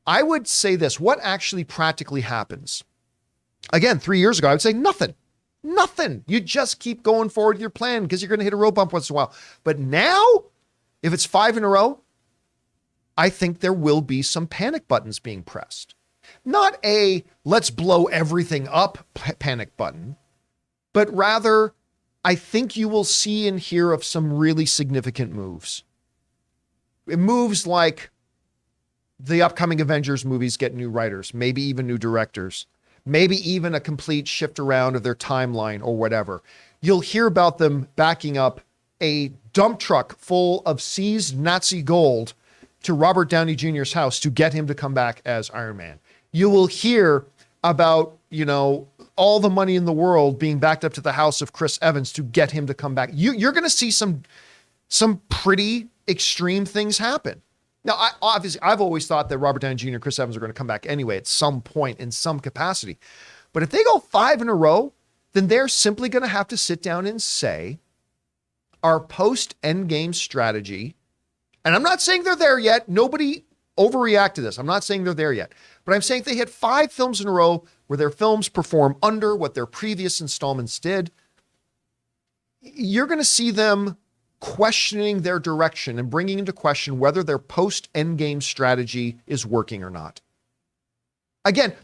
I would say this, what actually practically happens? Again, 3 years ago, I would say nothing. Nothing. You just keep going forward with your plan because you're going to hit a road bump once in a while. But now, if it's 5 in a row, I think there will be some panic buttons being pressed. Not a let's blow everything up panic button, but rather I think you will see and hear of some really significant moves. Moves like the upcoming Avengers movies get new writers, maybe even new directors, maybe even a complete shift around of their timeline or whatever. You'll hear about them backing up a dump truck full of seized Nazi gold to Robert Downey Jr.'s house to get him to come back as Iron Man. You will hear about, all the money in the world being backed up to the house of Chris Evans to get him to come back. You're going to see some pretty extreme things happen. Now, I've always thought that Robert Downey Jr. and Chris Evans are going to come back anyway at some point in some capacity. But if they go 5 in a row, then they're simply going to have to sit down and say, our post-Endgame strategy, and I'm not saying they're there yet. Nobody overreact to this. I'm not saying they're there yet. But I'm saying they hit 5 films in a row where their films perform under what their previous installments did. You're going to see them questioning their direction and bringing into question whether their post-Endgame strategy is working or not. Again,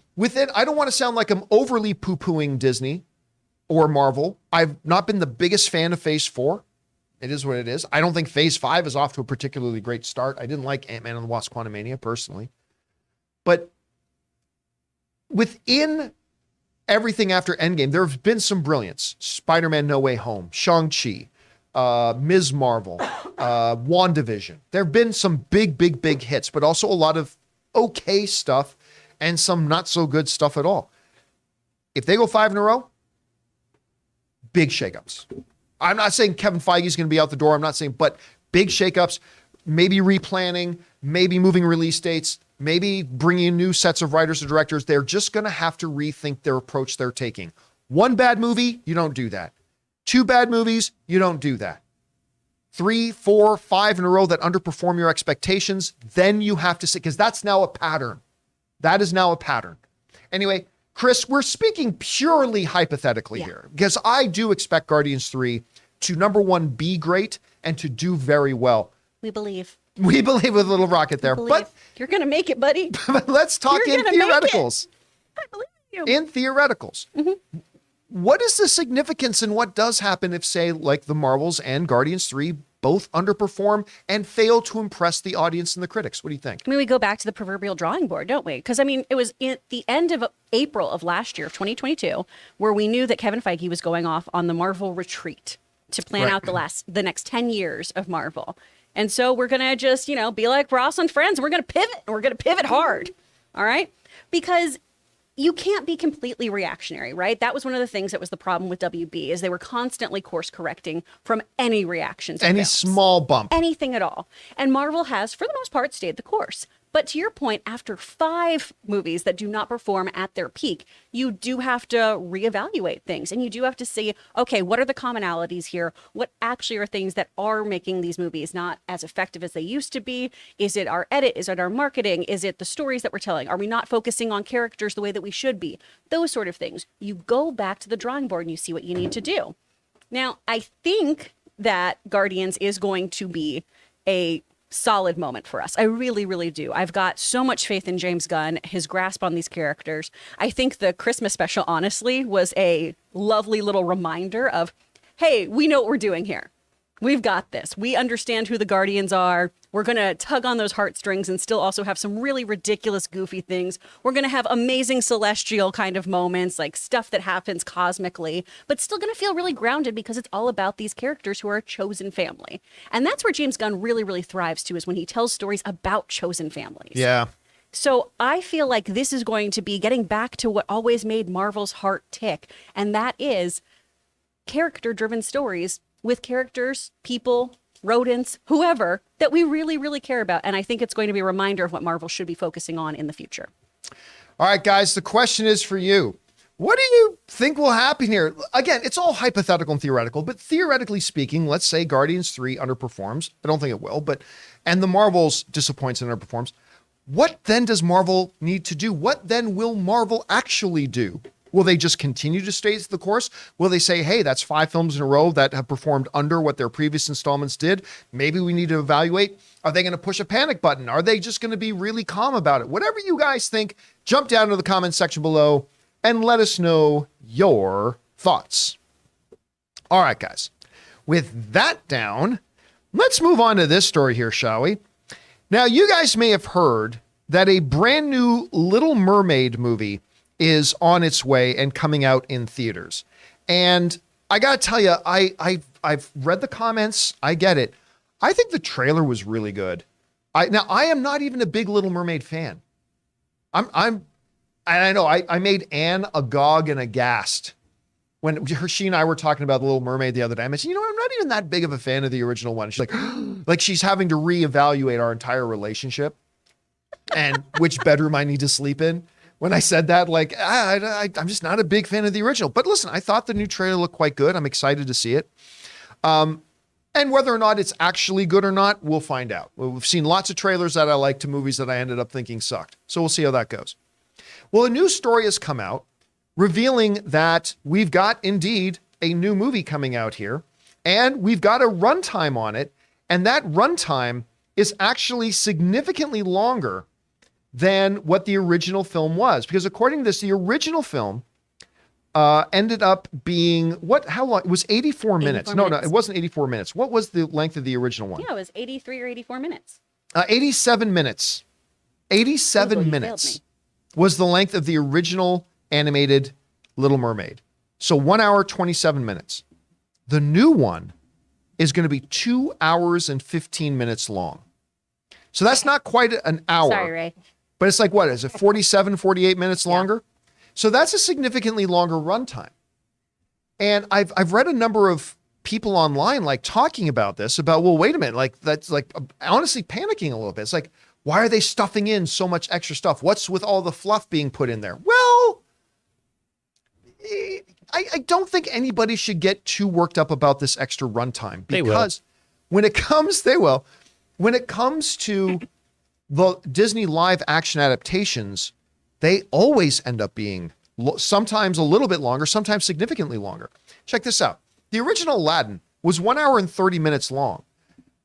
I don't want to sound like I'm overly poo-pooing Disney or Marvel. I've not been the biggest fan of Phase 4. It is what it is. I don't think Phase 5 is off to a particularly great start. I didn't like Ant-Man and the Wasp: Quantumania personally. But within everything after Endgame, there have been some brilliance. Spider-Man No Way Home, Shang-Chi, Ms. Marvel, WandaVision. There have been some big hits, but also a lot of okay stuff and some not so good stuff at all. If they go 5 in a row, big shakeups. I'm not saying Kevin Feige is going to be out the door. I'm not saying, but big shakeups, maybe replanning, maybe moving release dates, maybe bringing in new sets of writers or directors. They're just going to have to rethink their approach they're taking. 1 bad movie, you don't do that. 2 bad movies, you don't do that. 3, 4, 5 in a row that underperform your expectations, then you have to say, because that's now a pattern. That is now a pattern. Anyway, Chris, we're speaking purely hypothetically here, because I do expect Guardians 3 to, number 1, be great and to do very well. We believe. We believe with a little rocket there. But you're going to make it, buddy. Let's talk in theoreticals. I believe you. In theoreticals. Mm-hmm. what is the significance and what does happen if, say, like the Marvels and Guardians 3 both underperform and fail to impress the audience and the critics? What do you think? I mean, we go back to the proverbial drawing board, don't we? Because, I mean, it was at the end of April of last year, of 2022, where we knew that Kevin Feige was going off on the Marvel retreat to plan out the next 10 years of Marvel. And so we're going to just, be like Ross and Friends. We're going to pivot, and we're going to pivot hard. All right? Because you can't be completely reactionary, right? That was one of the things that was the problem with WB, is they were constantly course correcting from any reactions. Any small bump. Anything at all. And Marvel has, for the most part, stayed the course. But to your point, after 5 movies that do not perform at their peak, you do have to reevaluate things. And you do have to see, okay, what are the commonalities here? What actually are things that are making these movies not as effective as they used to be? Is it our edit? Is it our marketing? Is it the stories that we're telling? Are we not focusing on characters the way that we should be? Those sort of things. You go back to the drawing board and you see what you need to do. Now, I think that Guardians is going to be a solid moment for us. I really, really do. I've got so much faith in James Gunn, his grasp on these characters. I think the Christmas special, honestly, was a lovely little reminder of, hey, we know what we're doing here. We've got this. We understand who the Guardians are. We're going to tug on those heartstrings and still also have some really ridiculous, goofy things. We're going to have amazing celestial kind of moments, like stuff that happens cosmically, but still going to feel really grounded because it's all about these characters who are a chosen family. And that's where James Gunn really, really thrives too, is when he tells stories about chosen families. Yeah. So I feel like this is going to be getting back to what always made Marvel's heart tick, and that is character-driven stories with characters, people, rodents, whoever, that we really, really care about. And I think it's going to be a reminder of what Marvel should be focusing on in the future. All right, guys, the question is for you. What do you think will happen here? Again, it's all hypothetical and theoretical, but theoretically speaking, let's say Guardians 3 underperforms. I don't think it will, and the Marvels disappoints and underperforms. What then does Marvel need to do? What then will Marvel actually do? Will they just continue to stay the course? Will they say, hey, that's 5 films in a row that have performed under what their previous installments did? Maybe we need to evaluate. Are they going to push a panic button? Are they just going to be really calm about it? Whatever you guys think, jump down to the comments section below and let us know your thoughts. All right, guys. With that down, let's move on to this story here, shall we? Now, you guys may have heard that a brand new Little Mermaid movie is on its way and coming out in theaters. And I got to tell you, I've read the comments. I get it. I think the trailer was really good. I am not even a big Little Mermaid fan. I made Anne agog and aghast when she and I were talking about The Little Mermaid the other day. I mentioned, I'm not even that big of a fan of the original one. She's like she's having to reevaluate our entire relationship and which bedroom I need to sleep in. When I said that, I'm just not a big fan of the original. But listen, I thought the new trailer looked quite good. I'm excited to see it. And whether or not it's actually good or not, we'll find out. We've seen lots of trailers that I like to movies that I ended up thinking sucked. So we'll see how that goes. Well, a new story has come out revealing that we've got indeed a new movie coming out here. And we've got a runtime on it. And that runtime is actually significantly longer than what the original film was. Because according to this, the original film ended up being, how long? It was 84 minutes. No, it wasn't 84 minutes. What was the length of the original one? Yeah, it was 83 or 84 minutes. 87 minutes. 87 minutes was the length of the original animated Little Mermaid. So 1 hour, 27 minutes. The new one is going to be 2 hours and 15 minutes long. So that's not quite an hour. Sorry, Ray. But it's like, what is it, 47, 48 minutes longer? So that's a significantly longer runtime. And I've read a number of people online talking about this, well, wait a minute, that's honestly panicking a little bit. It's like, why are they stuffing in so much extra stuff? What's with all the fluff being put in there? Well, I don't think anybody should get too worked up about this extra runtime, because when it comes to the Disney live action adaptations, they always end up being sometimes a little bit longer, sometimes significantly longer. Check this out. The original Aladdin was 1 hour and 30 minutes long.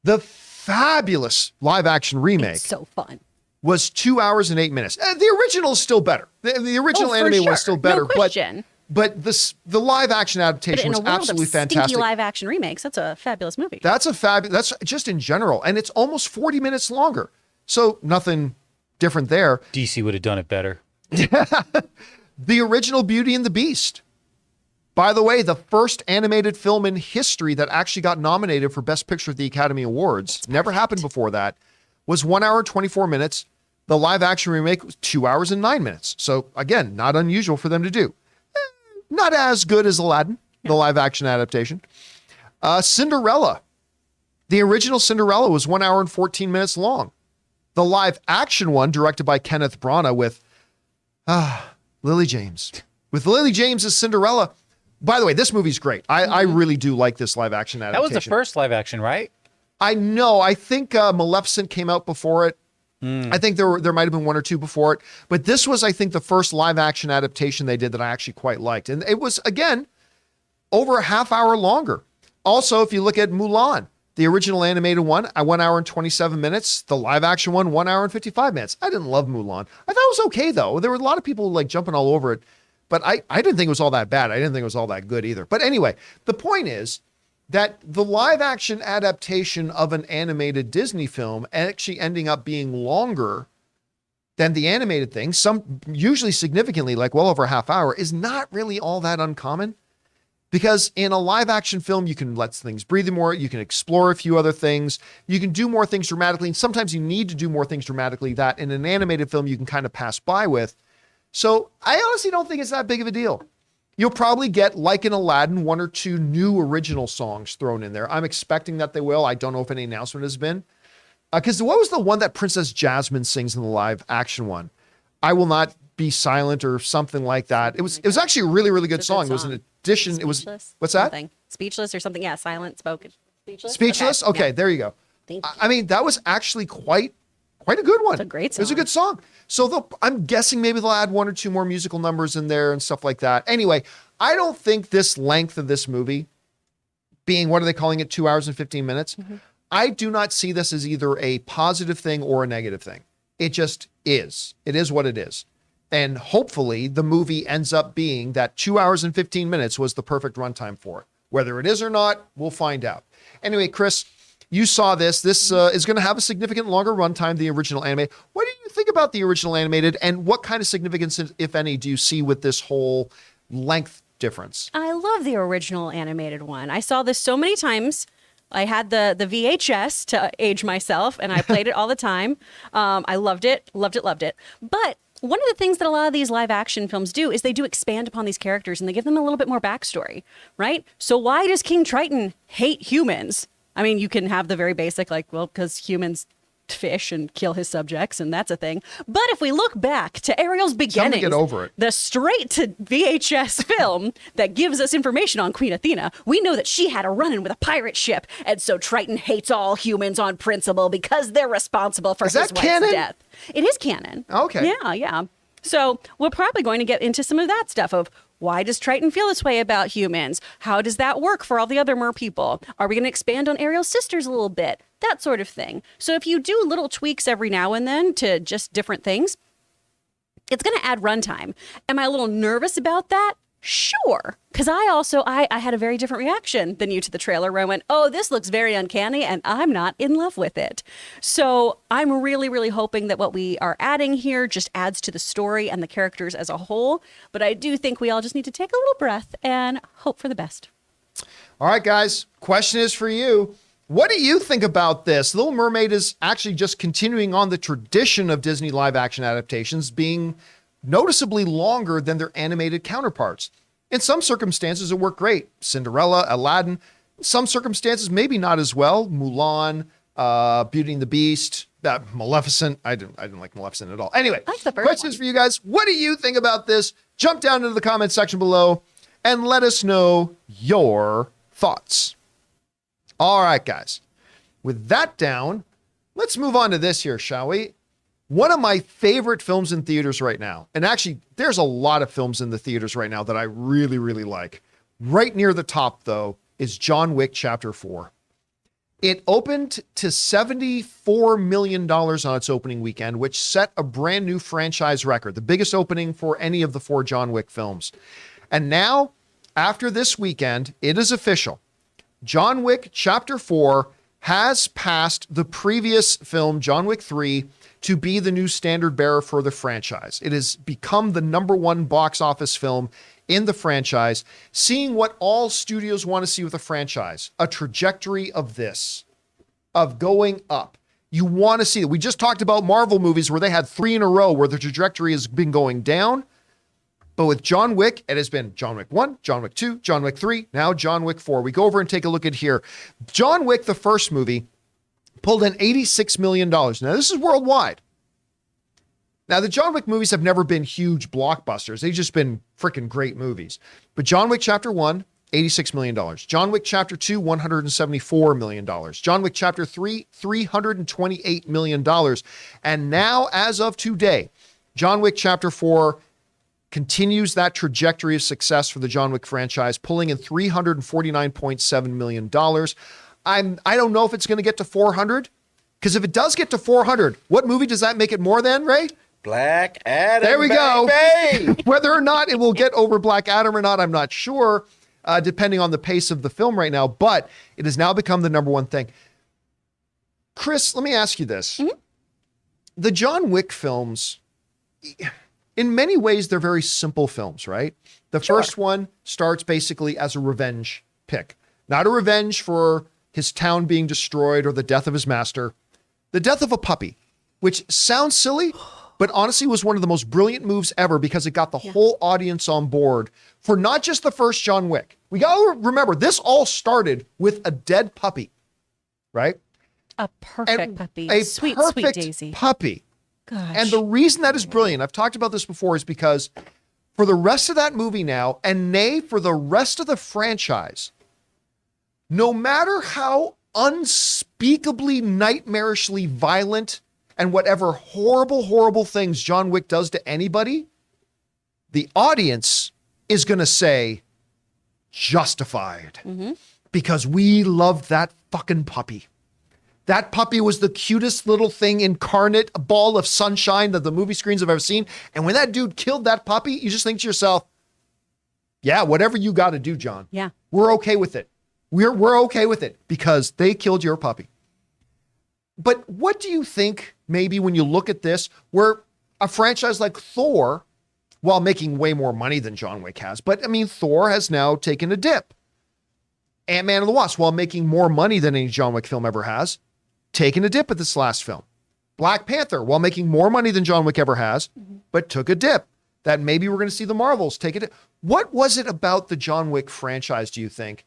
The fabulous live action remake, it's so fun, was 2 hours and 8 minutes. The original is still better. The original anime was still better, no question. But the live action But adaptation in was a world absolutely of stinky fantastic. live action remakes, that's a fabulous movie. That's just in general. And it's almost 40 minutes longer. So nothing different there. DC would have done it better. The original Beauty and the Beast. By the way, the first animated film in history that actually got nominated for Best Picture at the Academy Awards, never happened before that, was 1 hour and 24 minutes. The live action remake was 2 hours and 9 minutes. So again, not unusual for them to do. Not as good as Aladdin, the live action adaptation. Cinderella. The original Cinderella was 1 hour and 14 minutes long. The live action one, directed by Kenneth Branagh with Lily James. With Lily James as Cinderella. By the way, this movie's great. I really do like this live action That adaptation. was the first live action, right? I know. I think Maleficent came out before it. I think there might have been one or two before it. But this was, I think, the first live action adaptation they did that I actually quite liked. And it was, again, over a half hour longer. Also, if you look at Mulan, the original animated one, 1 hour and 27 minutes. The live action one, 1 hour and 55 minutes. I didn't love Mulan. I thought it was okay, though. There were a lot of people like jumping all over it. But I didn't think it was all that bad. I didn't think it was all that good either. But anyway, the point is that the live action adaptation of an animated Disney film actually ending up being longer than the animated thing, some usually significantly, like well over a half hour, is not really all that uncommon. Because in a live action film, you can let things breathe more. You can explore a few other things. You can do more things dramatically. And sometimes you need to do more things dramatically that in an animated film, you can kind of pass by with. So I honestly don't think it's that big of a deal. You'll probably get, like in Aladdin, one or two new original songs thrown in there. I'm expecting that they will. I don't know if any announcement has been. Because what was the one that Princess Jasmine sings in the live action one? I Will Not Be Silent or something like that. It was actually a really, really good song. It was an addition. It was, Speechless, what's that? something. Speechless or something. Yeah, silent, spoken. Speechless? Okay, there you go. Thank you. I mean, that was actually quite a good one. It's a great It was a song. good song. So I'm guessing maybe they'll add one or two more musical numbers in there and stuff like that. Anyway, I don't think this length of this movie being, what are they calling it, 2 hours and 15 minutes? I do not see this as either a positive thing or a negative thing. It just is. It is what it is. And hopefully the movie ends up being that 2 hours and 15 minutes was the perfect runtime for it. Whether it is or not, we'll find out. Anyway, Chris, you saw this. This is going to have a significant longer runtime than the original anime. What do you think about the original animated, and what kind of significance, if any, do you see with this whole length difference? I love the original animated one. I saw this so many times. I had the VHS to age myself, and I played it all the time. I loved it. But one of the things that a lot of these live action films do is they do expand upon these characters and they give them a little bit more backstory, right? So why does King Triton hate humans? I mean, you can have the very basic, like, well, because humans fish and kill his subjects, and that's a thing. But if we look back to Ariel's beginnings, get over it. the straight to VHS film that gives us information on Queen Athena, we know that she had a run-in with a pirate ship, and so Triton hates all humans on principle because they're responsible for Is his that wife's canon? death. It is canon. Okay. Yeah. So we're probably going to get into some of that stuff of why does Triton feel this way about humans? How does that work for all the other mer people? Are we going to expand on Ariel's sisters a little bit? That sort of thing. So if you do little tweaks every now and then to just different things, it's going to add runtime. Am I a little nervous about that? Sure. Because I had a very different reaction than you to the trailer where I went, oh, this looks very uncanny and I'm not in love with it. So I'm really, really hoping that what we are adding here just adds to the story and the characters as a whole. But I do think we all just need to take a little breath and hope for the best. All right, guys, question is for you. What do you think about this? Little Mermaid is actually just continuing on the tradition of Disney live action adaptations being noticeably longer than their animated counterparts. In some circumstances, it worked great. Cinderella, Aladdin. In some circumstances, maybe not as well. Mulan, Beauty and the Beast, Maleficent. I didn't like Maleficent at all. Anyway, I like the first questions one. for you guys. What do you think about this? Jump down into the comment section below and let us know your thoughts. All right, guys. With that down, let's move on to this here, shall we? One of my favorite films in theaters right now, and actually there's a lot of films in the theaters right now that I really, really like. Right near the top, though, is John Wick Chapter 4. It opened to $74 million on its opening weekend, which set a brand new franchise record, the biggest opening for any of the 4 John Wick films. And now, after this weekend, it is official. John Wick Chapter 4 has passed the previous film, John Wick 3, to be the new standard bearer for the franchise. It has become the #1 box office film in the franchise, seeing what all studios want to see with a franchise, a trajectory of this, of going up. You want to see it. We just talked about Marvel movies where they had 3 in a row where the trajectory has been going down. But with John Wick, it has been John Wick 1, John Wick 2, John Wick 3, now John Wick 4. We go over and take a look at here. John Wick, the first movie, pulled in $86 million. Now, this is worldwide. Now, the John Wick movies have never been huge blockbusters. They've just been freaking great movies. But John Wick Chapter 1, $86 million. John Wick Chapter 2, $174 million. John Wick Chapter 3, $328 million. And now, as of today, John Wick Chapter 4 continues that trajectory of success for the John Wick franchise, pulling in $349.7 million. I don't know if it's going to get to 400, because if it does get to 400, what movie does that make it more than, Ray? Black Adam. There we bang, go. bang. Whether or not it will get over Black Adam or not, I'm not sure, depending on the pace of the film right now, but it has now become the #1 thing. Chris, let me ask you this. Mm-hmm. The John Wick films, in many ways, they're very simple films, right? The first one starts basically as a revenge pick. Not a revenge for his town being destroyed or the death of his master. The death of a puppy, which sounds silly, but honestly was one of the most brilliant moves ever because it got the whole audience on board for not just the first John Wick. We got to remember, this all started with a dead puppy, right? A perfect puppy. A sweet perfect Daisy. puppy. Gosh. And the reason that is brilliant, I've talked about this before, is because for the rest of that movie now, and nay, for the rest of the franchise, no matter how unspeakably nightmarishly violent and whatever horrible, horrible things John Wick does to anybody, the audience is going to say, justified. Mm-hmm. Because we loved that fucking puppy. That puppy was the cutest little thing incarnate, a ball of sunshine that the movie screens have ever seen. And when that dude killed that puppy, you just think to yourself, yeah, whatever you got to do, John. Yeah. We're okay with it. We're okay with it because they killed your puppy. But what do you think, maybe when you look at this, where a franchise like Thor, while making way more money than John Wick has, but I mean, Thor has now taken a dip. Ant-Man and the Wasp, while making more money than any John Wick film ever has, taken a dip at this last film. Black Panther, while making more money than John Wick ever has, but took a dip. That maybe we're going to see the Marvels take a dip. What was it about the John Wick franchise, do you think,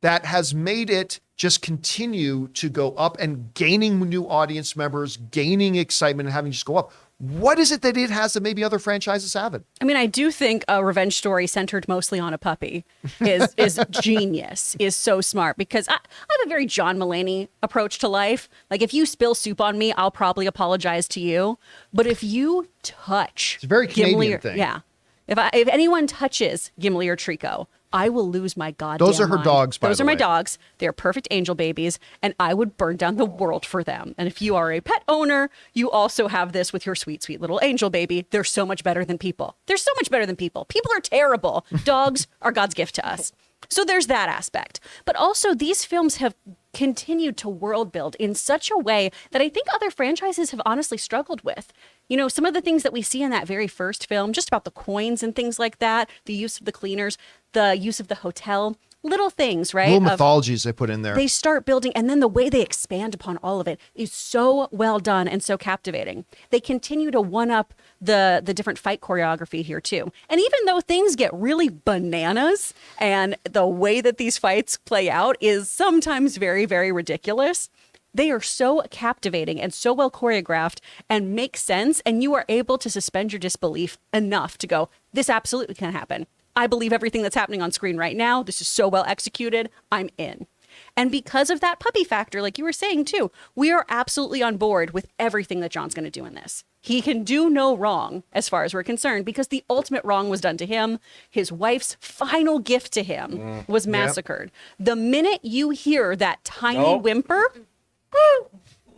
that has made it just continue to go up and gaining new audience members, gaining excitement and having just go up? What is it that it has that maybe other franchises haven't? I mean, I do think a revenge story centered mostly on a puppy is genius, is so smart, because I have a very John Mulaney approach to life. Like, if you spill soup on me, I'll probably apologize to you. But if you touch It's a very Canadian Gimli thing. Yeah. If anyone touches Gimli or Trico, I will lose my goddamn Those are her mind. dogs, by Those the are my way. dogs. They're perfect angel babies, and I would burn down the world for them. And if you are a pet owner, you also have this with your sweet, sweet little angel baby. They're so much better than people. They're so much better than people. People are terrible. Dogs are God's gift to us. So there's that aspect. But also, these films have continued to world build in such a way that I think other franchises have honestly struggled with. You know, some of the things that we see in that very first film, just about the coins and things like that, the use of the cleaners, the use of the hotel, little things, right? Little mythologies they put in there. They start building, and then the way they expand upon all of it is so well done and so captivating. They continue to one-up the different fight choreography here too. And even though things get really bananas and the way that these fights play out is sometimes very, very ridiculous, they are so captivating and so well choreographed and make sense, and you are able to suspend your disbelief enough to go, this absolutely can happen. I believe everything that's happening on screen right now. This is so well executed. I'm in. And because of that puppy factor, like you were saying too, we are absolutely on board with everything that John's going to do in this. He can do no wrong as far as we're concerned, because the ultimate wrong was done to him. His wife's final gift to him was massacred. The minute you hear that tiny whimper,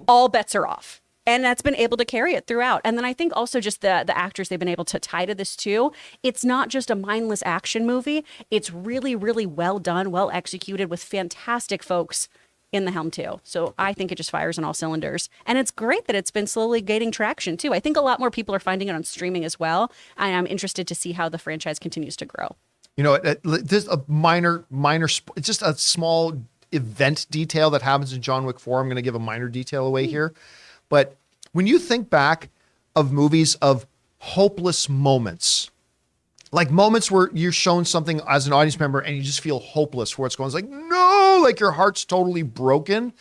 all bets are off. And that's been able to carry it throughout. And then I think also just the actors they've been able to tie to this too. It's not just a mindless action movie. It's really, really well done, well executed with fantastic folks in the helm too. So I think it just fires on all cylinders. And it's great that it's been slowly gaining traction too. I think a lot more people are finding it on streaming as well. And I'm interested to see how the franchise continues to grow. You know, there's a minor, it's just a small event detail that happens in John Wick 4. I'm going to give a minor detail away here. But when you think back of movies of hopeless moments, like moments where you're shown something as an audience member and you just feel hopeless for what's going on. It's like, no, like your heart's totally broken.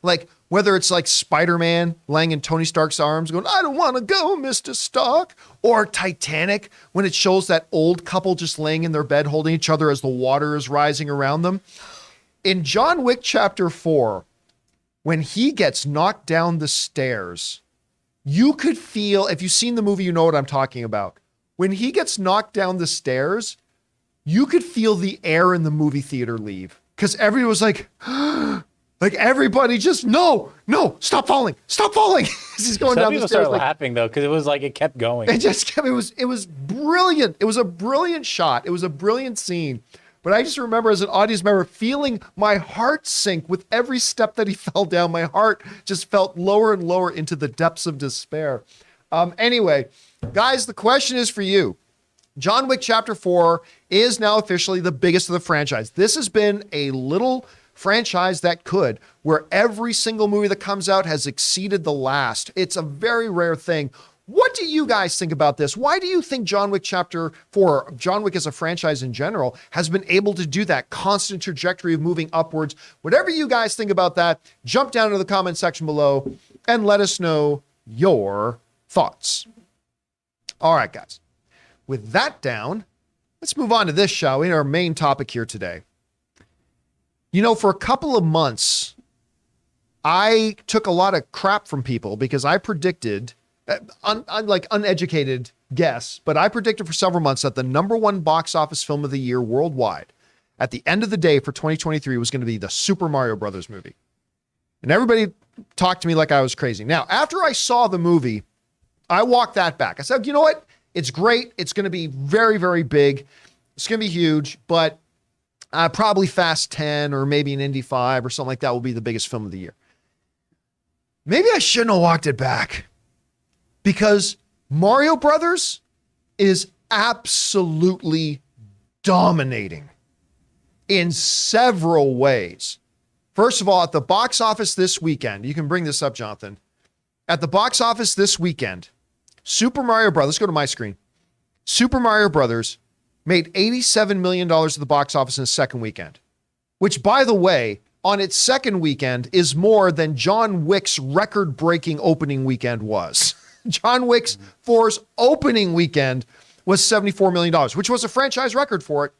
Like whether it's like Spider-Man laying in Tony Stark's arms going, I don't want to go, Mr. Stark. Or Titanic when it shows that old couple just laying in their bed holding each other as the water is rising around them. In John Wick Chapter 4, when he gets knocked down the stairs, you could feel, if you've seen the movie, you know what I'm talking about. When he gets knocked down the stairs, you could feel the air in the movie theater leave. Because everybody was like, like everybody just, no, stop falling. He's going Some down people the stairs. started Like, laughing though, because it was like it kept going. it just kept, it was brilliant. It was a brilliant shot. It was a brilliant scene. But I just remember as an audience member feeling my heart sink with every step that he fell down. My heart just felt lower and lower into the depths of despair. Anyway, guys, the question is for you. John Wick Chapter 4 is now officially the biggest of the franchise. This has been a little franchise that could, where every single movie that comes out has exceeded the last. It's a very rare thing. What do you guys think about this? Why do you think John Wick Chapter 4, John Wick as a franchise in general, has been able to do that constant trajectory of moving upwards? Whatever you guys think about that, jump down into the comment section below and let us know your thoughts. All right, guys. With that down, let's move on to this, shall we? Our main topic here today. You know, for a couple of months, I took a lot of crap from people because I predicted, like uneducated guess, but I predicted for several months that the #1 box office film of the year worldwide at the end of the day for 2023 was going to be the Super Mario Brothers movie. And everybody talked to me like I was crazy. Now, after I saw the movie, I walked that back. I said, you know what? It's great. It's going to be very, very big. It's going to be huge, but probably Fast 10 or maybe an Indy 5 or something like that will be the biggest film of the year. Maybe I shouldn't have walked it back because Mario Brothers is absolutely dominating in several ways. First of all, at the box office this weekend, you can bring this up, Jonathan. At the box office this weekend, Super Mario Brothers, let's go to my screen. Super Mario Brothers made $87 million at the box office in its second weekend, which, by the way, on its second weekend is more than John Wick's record-breaking opening weekend was. John Wick's 4's opening weekend was $74 million, which was a franchise record for it.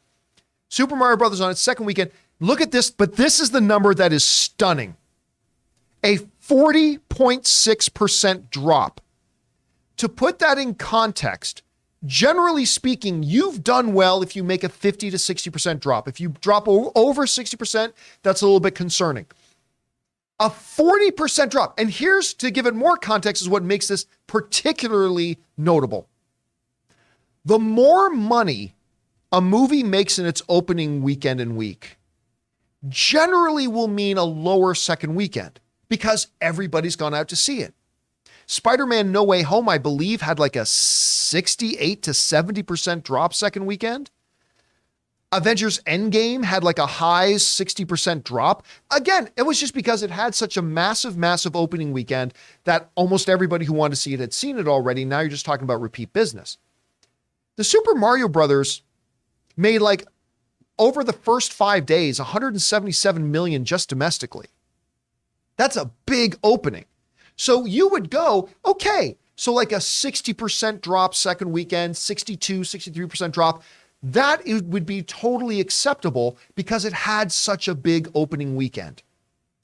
Super Mario Brothers on its second weekend, look at this, but this is the number that is stunning. A 40.6% drop. To put that in context, generally speaking, you've done well if you make a 50 to 60% drop. If you drop over 60%, that's a little bit concerning. A 40% drop. And here's, to give it more context, is what makes this particularly notable. The more money a movie makes in its opening weekend and week generally will mean a lower second weekend because everybody's gone out to see it. Spider-Man No Way Home, I believe, had like a 68 to 70% drop second weekend. Avengers Endgame had like a high 60% drop. Again, it was just because it had such a massive, massive opening weekend that almost everybody who wanted to see it had seen it already. Now you're just talking about repeat business. The Super Mario Brothers made like over the first 5 days, 177 million just domestically. That's a big opening. So you would go, okay, so like a 60% drop second weekend, 62, 63% drop. That would be totally acceptable because it had such a big opening weekend,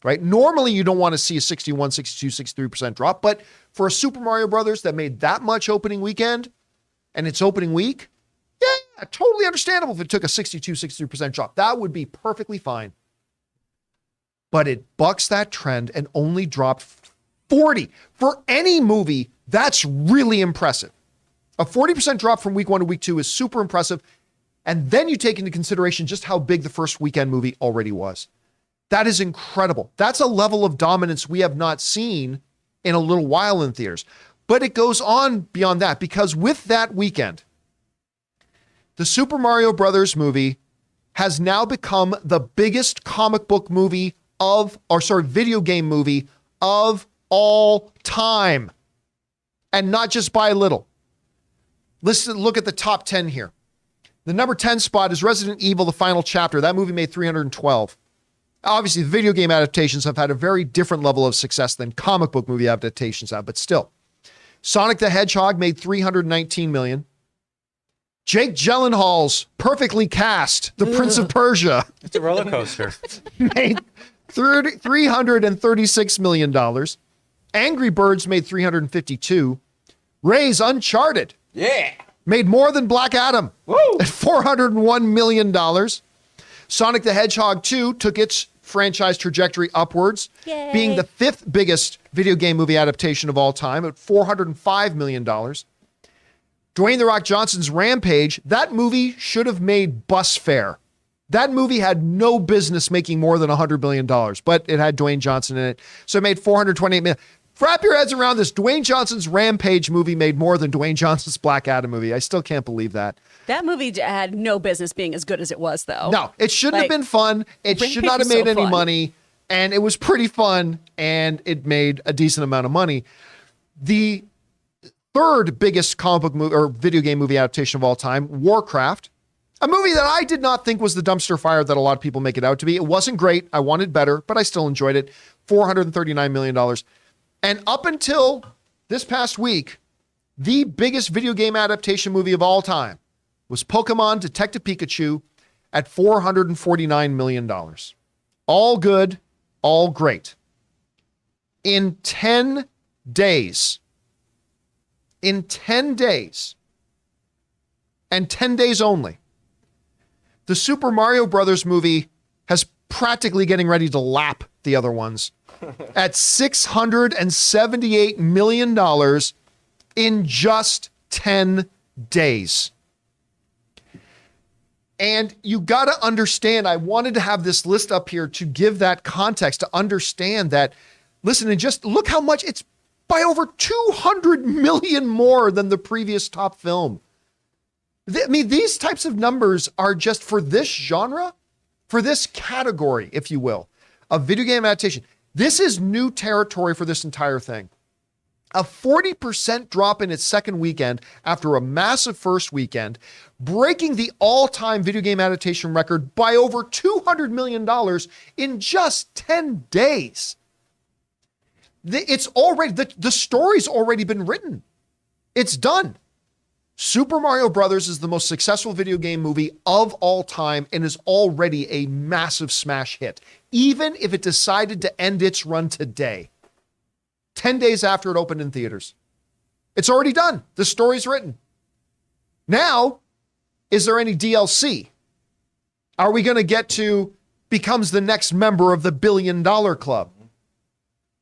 right? Normally you don't want to see a 61, 62, 63% drop, but for a Super Mario Brothers that made that much opening weekend and its opening week, yeah, totally understandable if it took a 62, 63% drop. That would be perfectly fine. But it bucks that trend and only dropped 40 for any movie. That's really impressive. A 40% drop from week 1 to week 2 is super impressive. And then you take into consideration just how big the first weekend movie already was. That is incredible. That's a level of dominance we have not seen in a little while in theaters. But it goes on beyond that, because with that weekend, the Super Mario Brothers movie has now become the biggest video game movie of all time. And not just by a little. Look at the top 10 here. The number 10 spot is Resident Evil, The Final Chapter. That movie made 312. Obviously, the video game adaptations have had a very different level of success than comic book movie adaptations have, but still. Sonic the Hedgehog made 319 million. Jake Gyllenhaal's perfectly cast The Prince of Persia It's a roller coaster. made $336 million. Angry Birds made 352. Ray's Uncharted made more than Black Adam at $401 million. Sonic the Hedgehog 2 took its franchise trajectory upwards, being the 5th biggest video game movie adaptation of all time at $405 million. Dwayne "The Rock" Johnson's Rampage, that movie should have made bus fare. That movie had no business making more than $100 million, but it had Dwayne Johnson in it, so it made $428 million. Wrap your heads around this. Dwayne Johnson's Rampage movie made more than Dwayne Johnson's Black Adam movie. I still can't believe that. That movie had no business being as good as it was, though. No, it shouldn't have been fun. It should not have made any money, and it was pretty fun, and it made a decent amount of money. The third biggest comic book movie or video game movie adaptation of all time, Warcraft, a movie that I did not think was the dumpster fire that a lot of people make it out to be. It wasn't great. I wanted better, but I still enjoyed it. $439 million. And up until this past week, the biggest video game adaptation movie of all time was Pokemon Detective Pikachu at $449 million. All good, all great. In 10 days, and 10 days only, the Super Mario Brothers movie has practically getting ready to lap the other ones at $678 million in just 10 days. And you got to understand, I wanted to have this list up here to give that context, to understand that, listen, and just look how much it's by over 200 million more than the previous top film. I mean, these types of numbers are just for this genre, for this category, if you will, of video game adaptation. This is new territory for this entire thing. A 40% drop in its second weekend after a massive first weekend, breaking the all-time video game adaptation record by over $200 million in just 10 days. It's already, the story's already been written. It's done. Super Mario Brothers is the most successful video game movie of all time and is already a massive smash hit, even if it decided to end its run today, 10 days after it opened in theaters. It's already done. The story's written. Now, is there any DLC? Are we going to get to becomes the next member of the $1 billion club?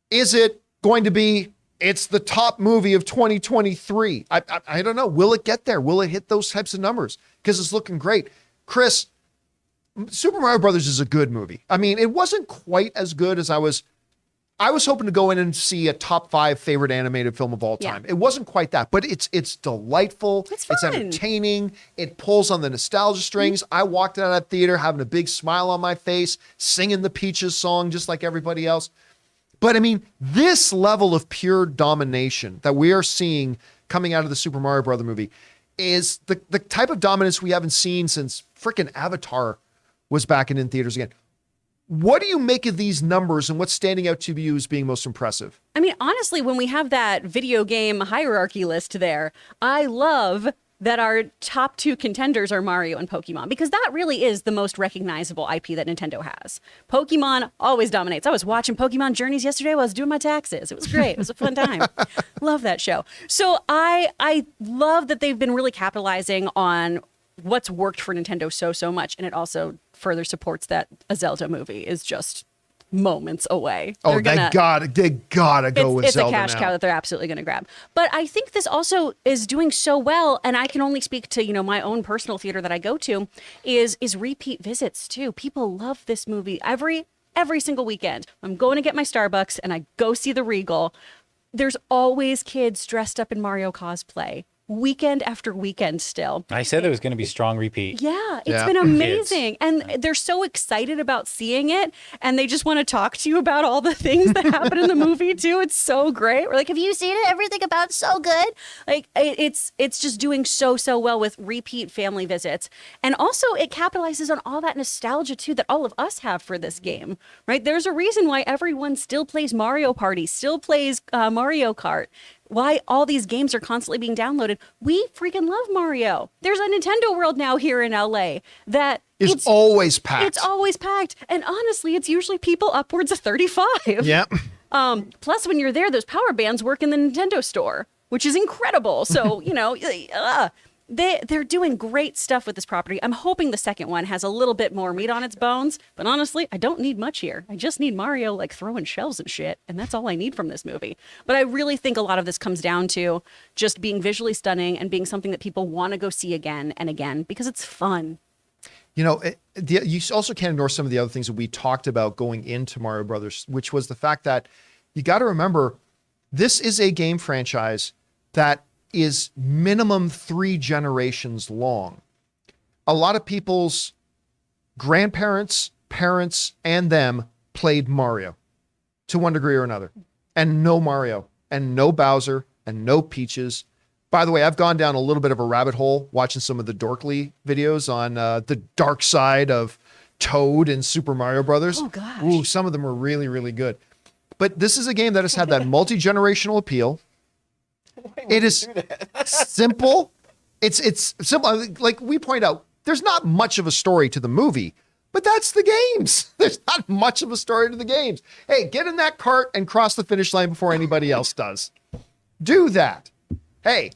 Is it going to be, it's the top movie of 2023? I don't know. Will it get there? Will it hit those types of numbers? Because it's looking great. Chris, Super Mario Brothers is a good movie. I mean, it wasn't quite as good as I was hoping to go in and see a top 5 favorite animated film of all time. Yeah. It wasn't quite that, but it's delightful. It's entertaining. It pulls on the nostalgia strings. I walked out of that theater having a big smile on my face, singing the Peaches song just like everybody else. But I mean, this level of pure domination that we are seeing coming out of the Super Mario Brother movie is the type of dominance we haven't seen since frickin' Avatar was back in theaters again. What do you make of these numbers and what's standing out to you as being most impressive? I mean, honestly, when we have that video game hierarchy list there, I love that our top 2 contenders are Mario and Pokemon, because that really is the most recognizable IP that Nintendo has. Pokemon always dominates. I was watching Pokemon Journeys yesterday while I was doing my taxes. It was great. It was a fun time. Love that show. So I love that they've been really capitalizing on what's worked for Nintendo so much. And it also further supports that a Zelda movie is just moments away. Oh, They're they gotta go with it's Zelda a cash now. cow that they're absolutely going to grab. But I think this also is doing so well, and I can only speak to, you know, my own personal theater that I go to, is repeat visits too. People love this movie every single weekend. I'm going to get my Starbucks and I go see the Regal. There's always kids dressed up in Mario cosplay. Weekend after weekend still. I said there was going to be strong repeat. Yeah, it's Yeah. been amazing. And they're so excited about seeing it. And they just want to talk to you about all the things that happen in the movie too. It's so great. We're like, have you seen it? Everything about it's so good. Like it's just doing so well with repeat family visits. And also it capitalizes on all that nostalgia too that all of us have for this game, right? There's a reason why everyone still plays Mario Party, still plays Mario Kart. Why all these games are constantly being downloaded. We freaking love Mario. There's a Nintendo World now here in LA that It's always packed. It's always packed. And honestly, it's usually people upwards of 35. Yep. Plus, when you're there, those power bands work in the Nintendo store, which is incredible. So, you know, they're doing great stuff with this property. I'm hoping the second one has a little bit more meat on its bones. But honestly, I don't need much here. I just need Mario, like, throwing shells and shit. And that's all I need from this movie. But I really think a lot of this comes down to just being visually stunning and being something that people want to go see again and again because it's fun. You know, you also can't ignore some of the other things that we talked about going into Mario Brothers, which was the fact that you got to remember this is a game franchise that is minimum 3 generations long. A lot of people's grandparents, parents, and them played Mario to one degree or another, and no Mario, and no Bowser, and no Peaches. By the way, I've gone down a little bit of a rabbit hole watching some of the Dorkly videos on the dark side of Toad and Super Mario Brothers. Oh, gosh. Ooh, some of them are really, really good. But this is a game that has had that multi-generational appeal. It is simple. It's simple. Like we point out, there's not much of a story to the movie, but that's the games. There's not much of a story to the games. Hey, get in that cart and cross the finish line before anybody else does. Do that. Hey,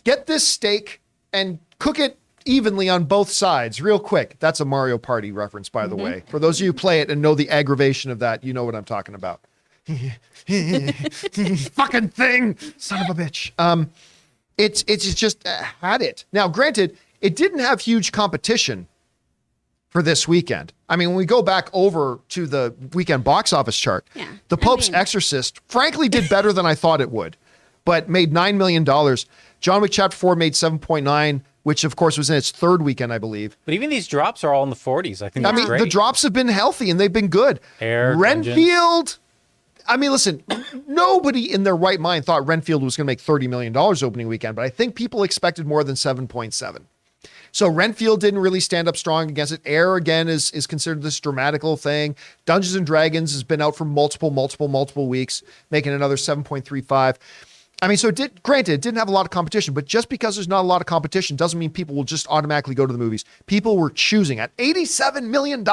get this steak and cook it evenly on both sides real quick. That's a Mario Party reference, by the way. For those of you who play it and know the aggravation of that, you know what I'm talking about. Fucking thing, son of a bitch. It's just had it. Now, granted, it didn't have huge competition for this weekend. I mean, when we go back over to the weekend box office chart, The Pope's Exorcist, frankly, did better than I thought it would, but made $9 million. John Wick Chapter 4 made 7.9, which of course was in its third weekend, I believe. But even these drops are all in the 40s. I think I that's mean, great. the drops have been healthy and they've been good. Air, Renfield. I mean, listen, nobody in their right mind thought Renfield was going to make $30 million opening weekend, but I think people expected more than 7.7. So Renfield didn't really stand up strong against it. Air, again, is considered this dramatical thing. Dungeons and Dragons has been out for multiple weeks, making another 7.35. I mean, so granted, it didn't have a lot of competition, but just because there's not a lot of competition doesn't mean people will just automatically go to the movies. People were choosing at $87 million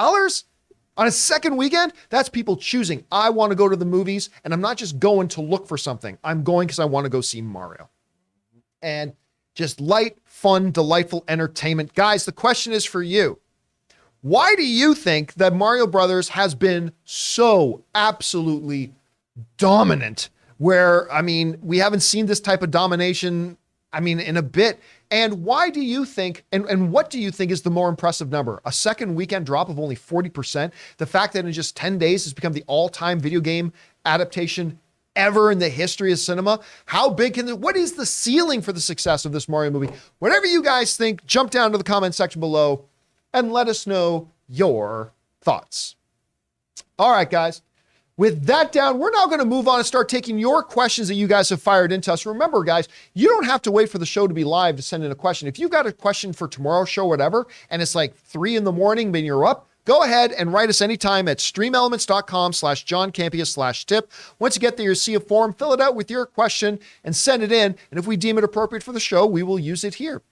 on a second weekend. That's people choosing. I want to go to the movies, and I'm not just going to look for something. I'm going because I want to go see Mario. And just light, fun, delightful entertainment. Guys, the question is for you. Why do you think that Mario Brothers has been so absolutely dominant? Where, I mean, we haven't seen this type of domination, I mean, in a bit. And why do you think, and what do you think is the more impressive number? A second weekend drop of only 40%? The fact that in just 10 days has become the all-time video game adaptation ever in the history of cinema? How big can what is the ceiling for the success of this Mario movie? Whatever you guys think, jump down to the comment section below and let us know your thoughts. All right, guys. With that down, we're now going to move on and start taking your questions that you guys have fired into us. Remember, guys, you don't have to wait for the show to be live to send in a question. If you've got a question for tomorrow's show, whatever, and it's like 3 a.m, when you're up, go ahead and write us anytime at streamelements.com/JohnCampea/tip. Once you get there, you see a form, fill it out with your question and send it in. And if we deem it appropriate for the show, we will use it here.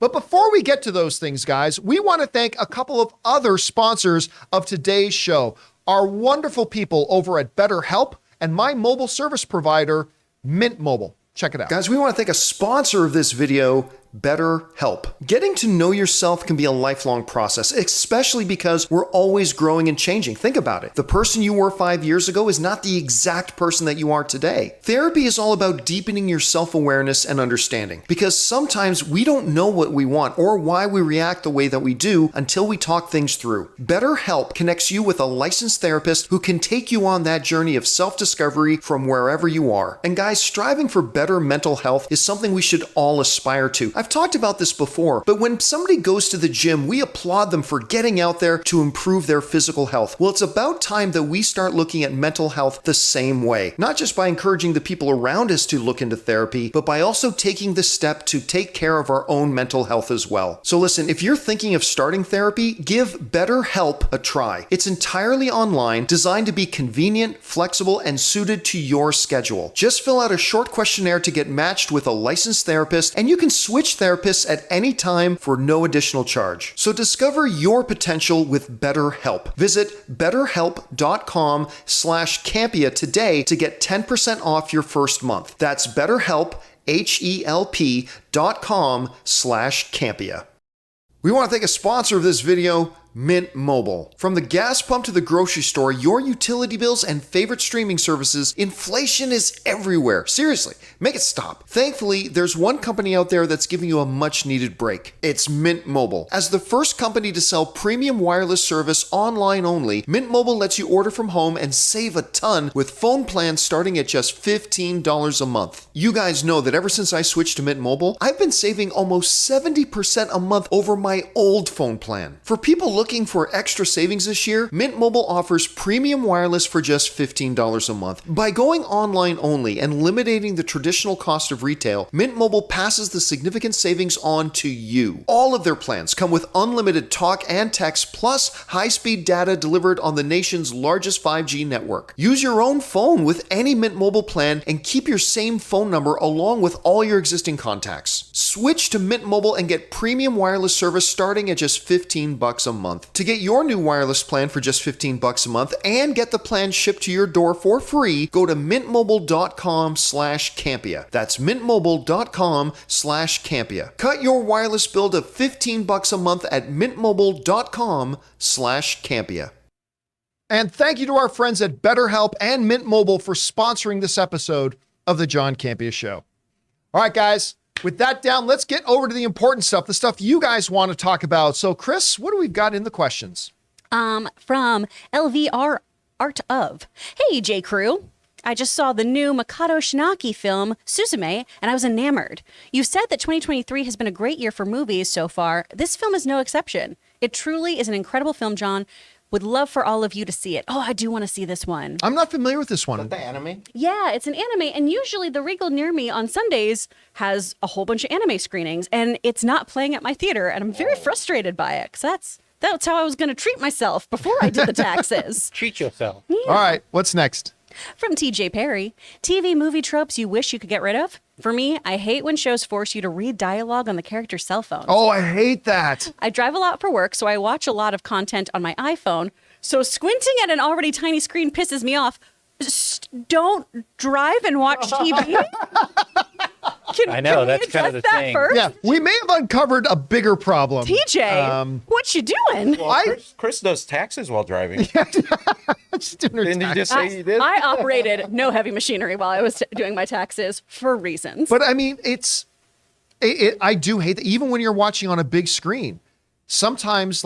But before we get to those things, guys, we want to thank a couple of other sponsors of today's show. Our wonderful people over at BetterHelp and my mobile service provider, Mint Mobile. Check it out. Guys, we want to thank a sponsor of this video, BetterHelp. Getting to know yourself can be a lifelong process, especially because we're always growing and changing. Think about it. The person you were 5 years ago is not the exact person that you are today. Therapy is all about deepening your self-awareness and understanding, because sometimes we don't know what we want or why we react the way that we do until we talk things through. BetterHelp connects you with a licensed therapist who can take you on that journey of self-discovery from wherever you are. And guys, striving for better mental health is something we should all aspire to. I've talked about this before, but when somebody goes to the gym, we applaud them for getting out there to improve their physical health. Well, it's about time that we start looking at mental health the same way, not just by encouraging the people around us to look into therapy, but by also taking the step to take care of our own mental health as well. So listen, if you're thinking of starting therapy, give BetterHelp a try. It's entirely online, designed to be convenient, flexible, and suited to your schedule. Just fill out a short questionnaire to get matched with a licensed therapist, and you can switch therapists at any time for no additional charge. So discover your potential with BetterHelp. Visit betterhelp.com/Campea today to get 10% off your first month. That's BetterHelp, HELP.com/Campea. We want to thank a sponsor of this video, Mint Mobile. From the gas pump to the grocery store, your utility bills and favorite streaming services, inflation is everywhere. Seriously, make it stop. Thankfully, there's one company out there that's giving you a much needed break. It's Mint Mobile. As the first company to sell premium wireless service online only, Mint Mobile lets you order from home and save a ton with phone plans starting at just $15 a month. You guys know that ever since I switched to Mint Mobile, I've been saving almost 70% a month over my old phone plan. For people looking for extra savings this year, Mint Mobile offers premium wireless for just $15 a month. By going online only and eliminating the traditional cost of retail, Mint Mobile passes the significant savings on to you. All of their plans come with unlimited talk and text plus high-speed data delivered on the nation's largest 5G network. Use your own phone with any Mint Mobile plan and keep your same phone number along with all your existing contacts. Switch to Mint Mobile and get premium wireless service starting at just $15 a month. To get your new wireless plan for just $15 a month and get the plan shipped to your door for free, go to mintmobile.com/Campea. That's mintmobile.com/Campea. Cut your wireless bill to $15 a month at mintmobile.com/Campea. And thank you to our friends at BetterHelp and Mint Mobile for sponsoring this episode of the John Campea Show. All right, guys. With that down, let's get over to the important stuff, the stuff you guys want to talk about. So, Chris, what do we got in the questions? From LVR Art of. Hey, J. Crew. I just saw the new Makoto Shinaki film, Suzume, and I was enamored. You said that 2023 has been a great year for movies so far. This film is no exception. It truly is an incredible film, John. Would love for all of you to see it. Oh, I do want to see this one. I'm not familiar with this one. Is that the anime? Yeah, it's an anime, and usually the Regal near me on Sundays has a whole bunch of anime screenings, and it's not playing at my theater, and I'm very frustrated by it, because that's how I was going to treat myself before I did the taxes. Treat yourself. Yeah. All right, what's next? From TJ Perry, TV movie tropes you wish you could get rid of? For me, I hate when shows force you to read dialogue on the character's cell phone. Oh, I hate that. I drive a lot for work, so I watch a lot of content on my iPhone. So squinting at an already tiny screen pisses me off. Don't drive and watch TV. I know, that's kind of the thing. First? Yeah, we may have uncovered a bigger problem. TJ, what you doing? Well, Chris does taxes while driving. Just doing her Didn't you tax. just say he did? I operated no heavy machinery while I was doing my taxes for reasons. But I mean, I do hate that. Even when you're watching on a big screen, sometimes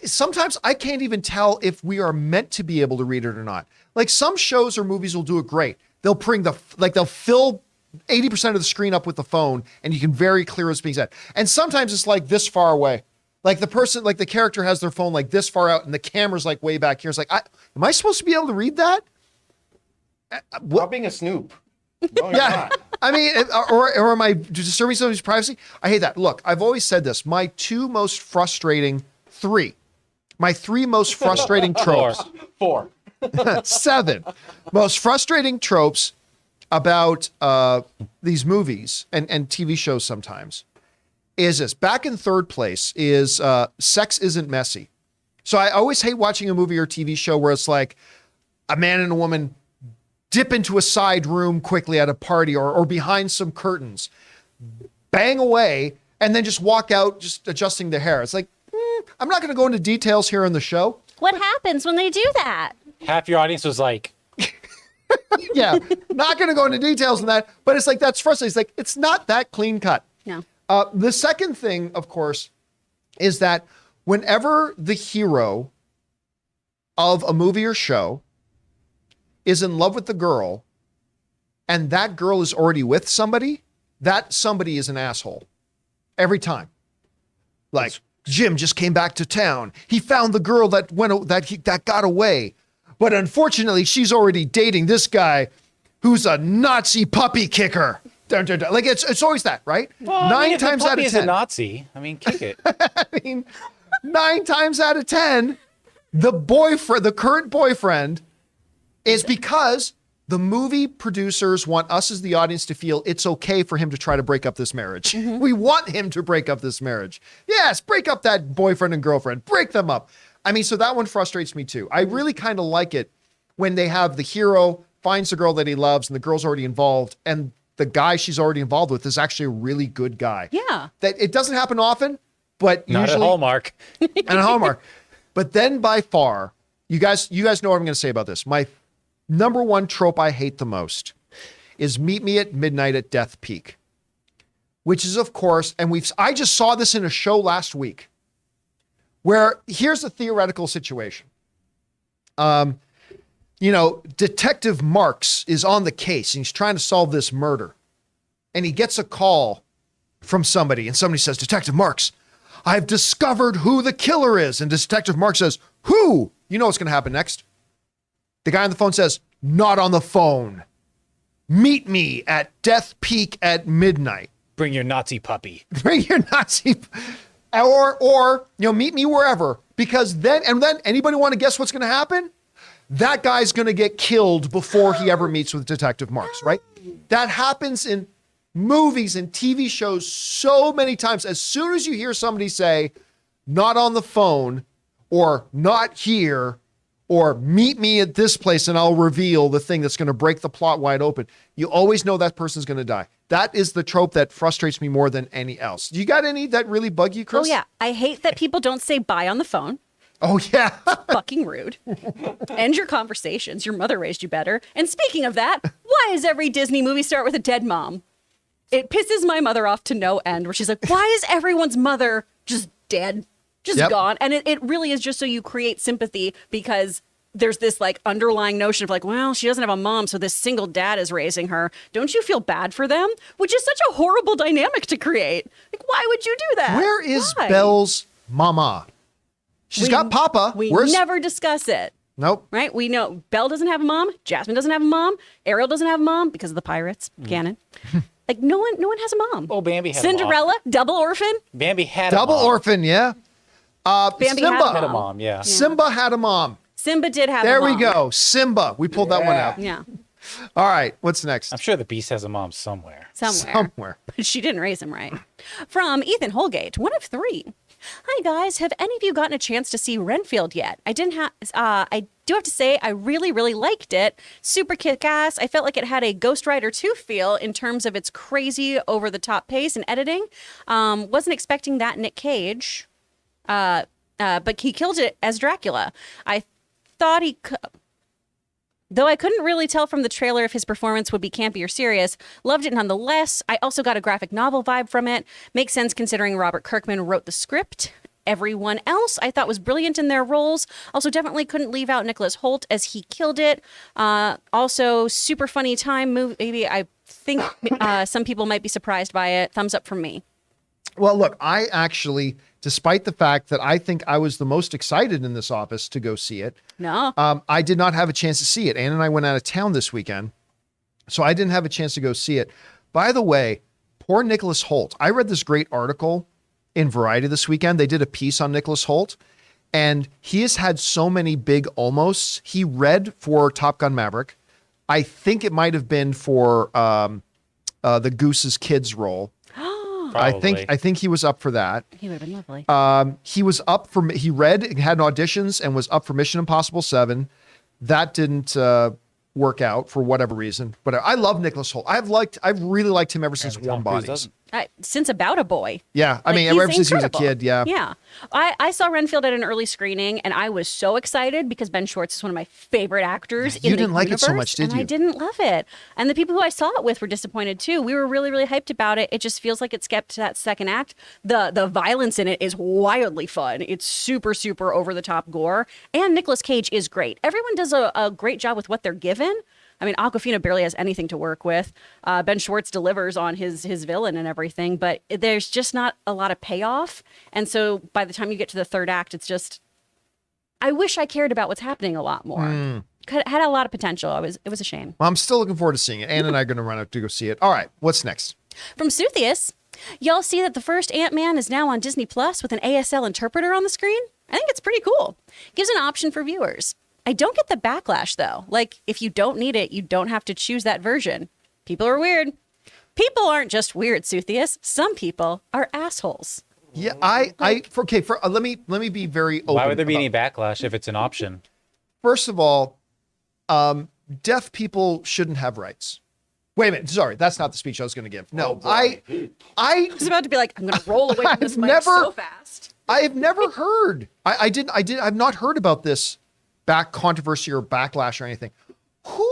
sometimes I can't even tell if we are meant to be able to read it or not. Like some shows or movies will do it great. They'll they'll fill 80% of the screen up with the phone and you can very clear what's being said. And sometimes it's like this far away. Like the person, like the character has their phone like this far out and the camera's like way back here. It's like, am I supposed to be able to read that? Stop being a snoop. No, you're Yeah. not. I mean, or am I disturbing somebody's privacy? I hate that. Look, I've always said this. My three most frustrating tropes. Four. 7 most frustrating tropes about these movies and TV shows sometimes is this. Back in third place is sex isn't messy. So I always hate watching a movie or TV show where it's like a man and a woman dip into a side room quickly at a party or behind some curtains. bang away, and then just walk out, just adjusting their hair. It's like, I'm not going to go into details here on the show. What happens when they do that? Half your audience was like, Yeah, not going to go into details on that, but it's like, that's frustrating. It's like, it's not that clean cut. No. The second thing, of course, is that whenever the hero of a movie or show is in love with the girl and that girl is already with somebody, that somebody is an asshole every time. Like, Jim just came back to town. He found the girl that got away. But unfortunately, she's already dating this guy who's a Nazi puppy kicker. Dun, dun, dun. Like, it's always that, right? well, 9 times out of 10. Is a Nazi. I mean, kick it. I mean, 9 times out of 10, the current boyfriend is because the movie producers want us as the audience to feel it's okay for him to try to break up this marriage. We want him to break up this marriage. Yes, break up that boyfriend and girlfriend. Break them up. I mean, so that one frustrates me too. I really kind of like it when they have the hero finds the girl that he loves and the girl's already involved and the guy she's already involved with is actually a really good guy. Yeah. That it doesn't happen often, but Not usually at Hallmark. and a Hallmark. But then by far, you guys know what I'm going to say about this. My number one trope I hate the most is meet me at midnight at Death Peak, which is, of course, and I just saw this in a show last week where here's a theoretical situation. Detective Marks is on the case and he's trying to solve this murder. And he gets a call from somebody and somebody says, Detective Marks, I've discovered who the killer is. And Detective Marks says, who? You know what's going to happen next. The guy on the phone says, not on the phone. Meet me at Death Peak at midnight. Bring your Nazi puppy. Bring your Nazi, or meet me wherever. Because then anybody want to guess what's going to happen? That guy's going to get killed before he ever meets with Detective Marks, right? That happens in movies and TV shows so many times. As soon as you hear somebody say, not on the phone, or not here, or meet me at this place and I'll reveal the thing that's going to break the plot wide open, you always know that person's going to die. That is the trope that frustrates me more than any else. You got any that really bug you, Chris? Oh, yeah. I hate that people don't say bye on the phone. Oh, yeah. Fucking rude. End your conversations. Your mother raised you better. And speaking of that, why does every Disney movie start with a dead mom? It pisses my mother off to no end, where she's like, why is everyone's mother just dead? Just gone. And it really is just so you create sympathy, because there's this like underlying notion of like, well, she doesn't have a mom, so this single dad is raising her. Don't you feel bad for them? Which is such a horrible dynamic to create. Like, why would you do that? Where is Why? Belle's mama? She's got Papa. We Where's... never discuss it. Nope. Right? We know Belle doesn't have a mom. Jasmine doesn't have a mom. Ariel doesn't have a mom because of the pirates canon. Like no one has a mom. Oh, Bambi had Cinderella, a mom. double orphan. Bambi had Double a mom. orphan, yeah. Bambi Simba Had a mom, yeah. Simba had a mom. Simba did have There a mom. we go. Simba. We pulled that one out. Yeah. All right. What's next? I'm sure the Beast has a mom somewhere. Somewhere. But she didn't raise him right. From Ethan Holgate, 1 of 3. Hi guys, have any of you gotten a chance to see Renfield yet? I didn't have. I do have to say I really, really liked it. Super kick-ass. I felt like it had a Ghost Rider 2 feel in terms of its crazy, over-the-top pace and editing. Wasn't expecting that Nick Cage, but he killed it as Dracula. I thought he could. Though I couldn't really tell from the trailer if his performance would be campy or serious, loved it nonetheless. I also got a graphic novel vibe from it. Makes sense considering Robert Kirkman wrote the script. Everyone else I thought was brilliant in their roles. Also definitely couldn't leave out Nicholas Hoult as he killed it. Also super funny time movie. Maybe I think some people might be surprised by it. Thumbs up from me. Well, look, I actually, despite the fact that I think I was the most excited in this office to go see it, No. I did not have a chance to see it. Ann and I went out of town this weekend, so I didn't have a chance to go see it. By the way, poor Nicholas Hoult. I read this great article in Variety this weekend. They did a piece on Nicholas Hoult, and he has had so many big almosts. He read for Top Gun Maverick. I think it might have been for the Goose's Kids role. Probably. I think he was up for that. He would have been lovely. He was up for, he read, had auditions and was up for Mission Impossible 7. That didn't work out for whatever reason. But I love Nicholas Hoult. I've really liked him ever since Warm Tom Cruise Bodies. doesn't. since About a Boy. Yeah, I mean, he's ever since he was a incredible. kid, yeah. Yeah. I saw Renfield at an early screening, and I was so excited because Ben Schwartz is one of my favorite actors in the You didn't like it so universe, much, did and you? I didn't love it. And the people who I saw it with were disappointed too. We were really, really hyped about it. It just feels like it skipped to that second act. The violence in it is wildly fun. It's super, super over-the-top gore. And Nicolas Cage is great. Everyone does a great job with what they're given. I mean, Awkwafina barely has anything to work with. Ben Schwartz delivers on his villain and everything, but there's just not a lot of payoff. And so by the time you get to the third act, it's just, I wish I cared about what's happening a lot more. Had a lot of potential. It was a shame. Well, I'm still looking forward to seeing it. Ann and I are going to run out to go see it. All right, what's next? From Suthius, y'all see that the first Ant-Man is now on Disney Plus with an ASL interpreter on the screen? I think it's pretty cool. Gives an option for viewers. I don't get the backlash, though. Like, if you don't need it, you don't have to choose that version. People are weird. People aren't just weird, Suthius. Some people are assholes. Yeah, let me be very open. Why would there be about- any backlash if it's an option? First of all, deaf people shouldn't have rights. Wait a minute. Sorry, that's not the speech I was going to give. No, I was about to be like, I'm going to roll away from this mic never- so fast. I have never heard. I've not heard about this controversy or backlash or anything. Who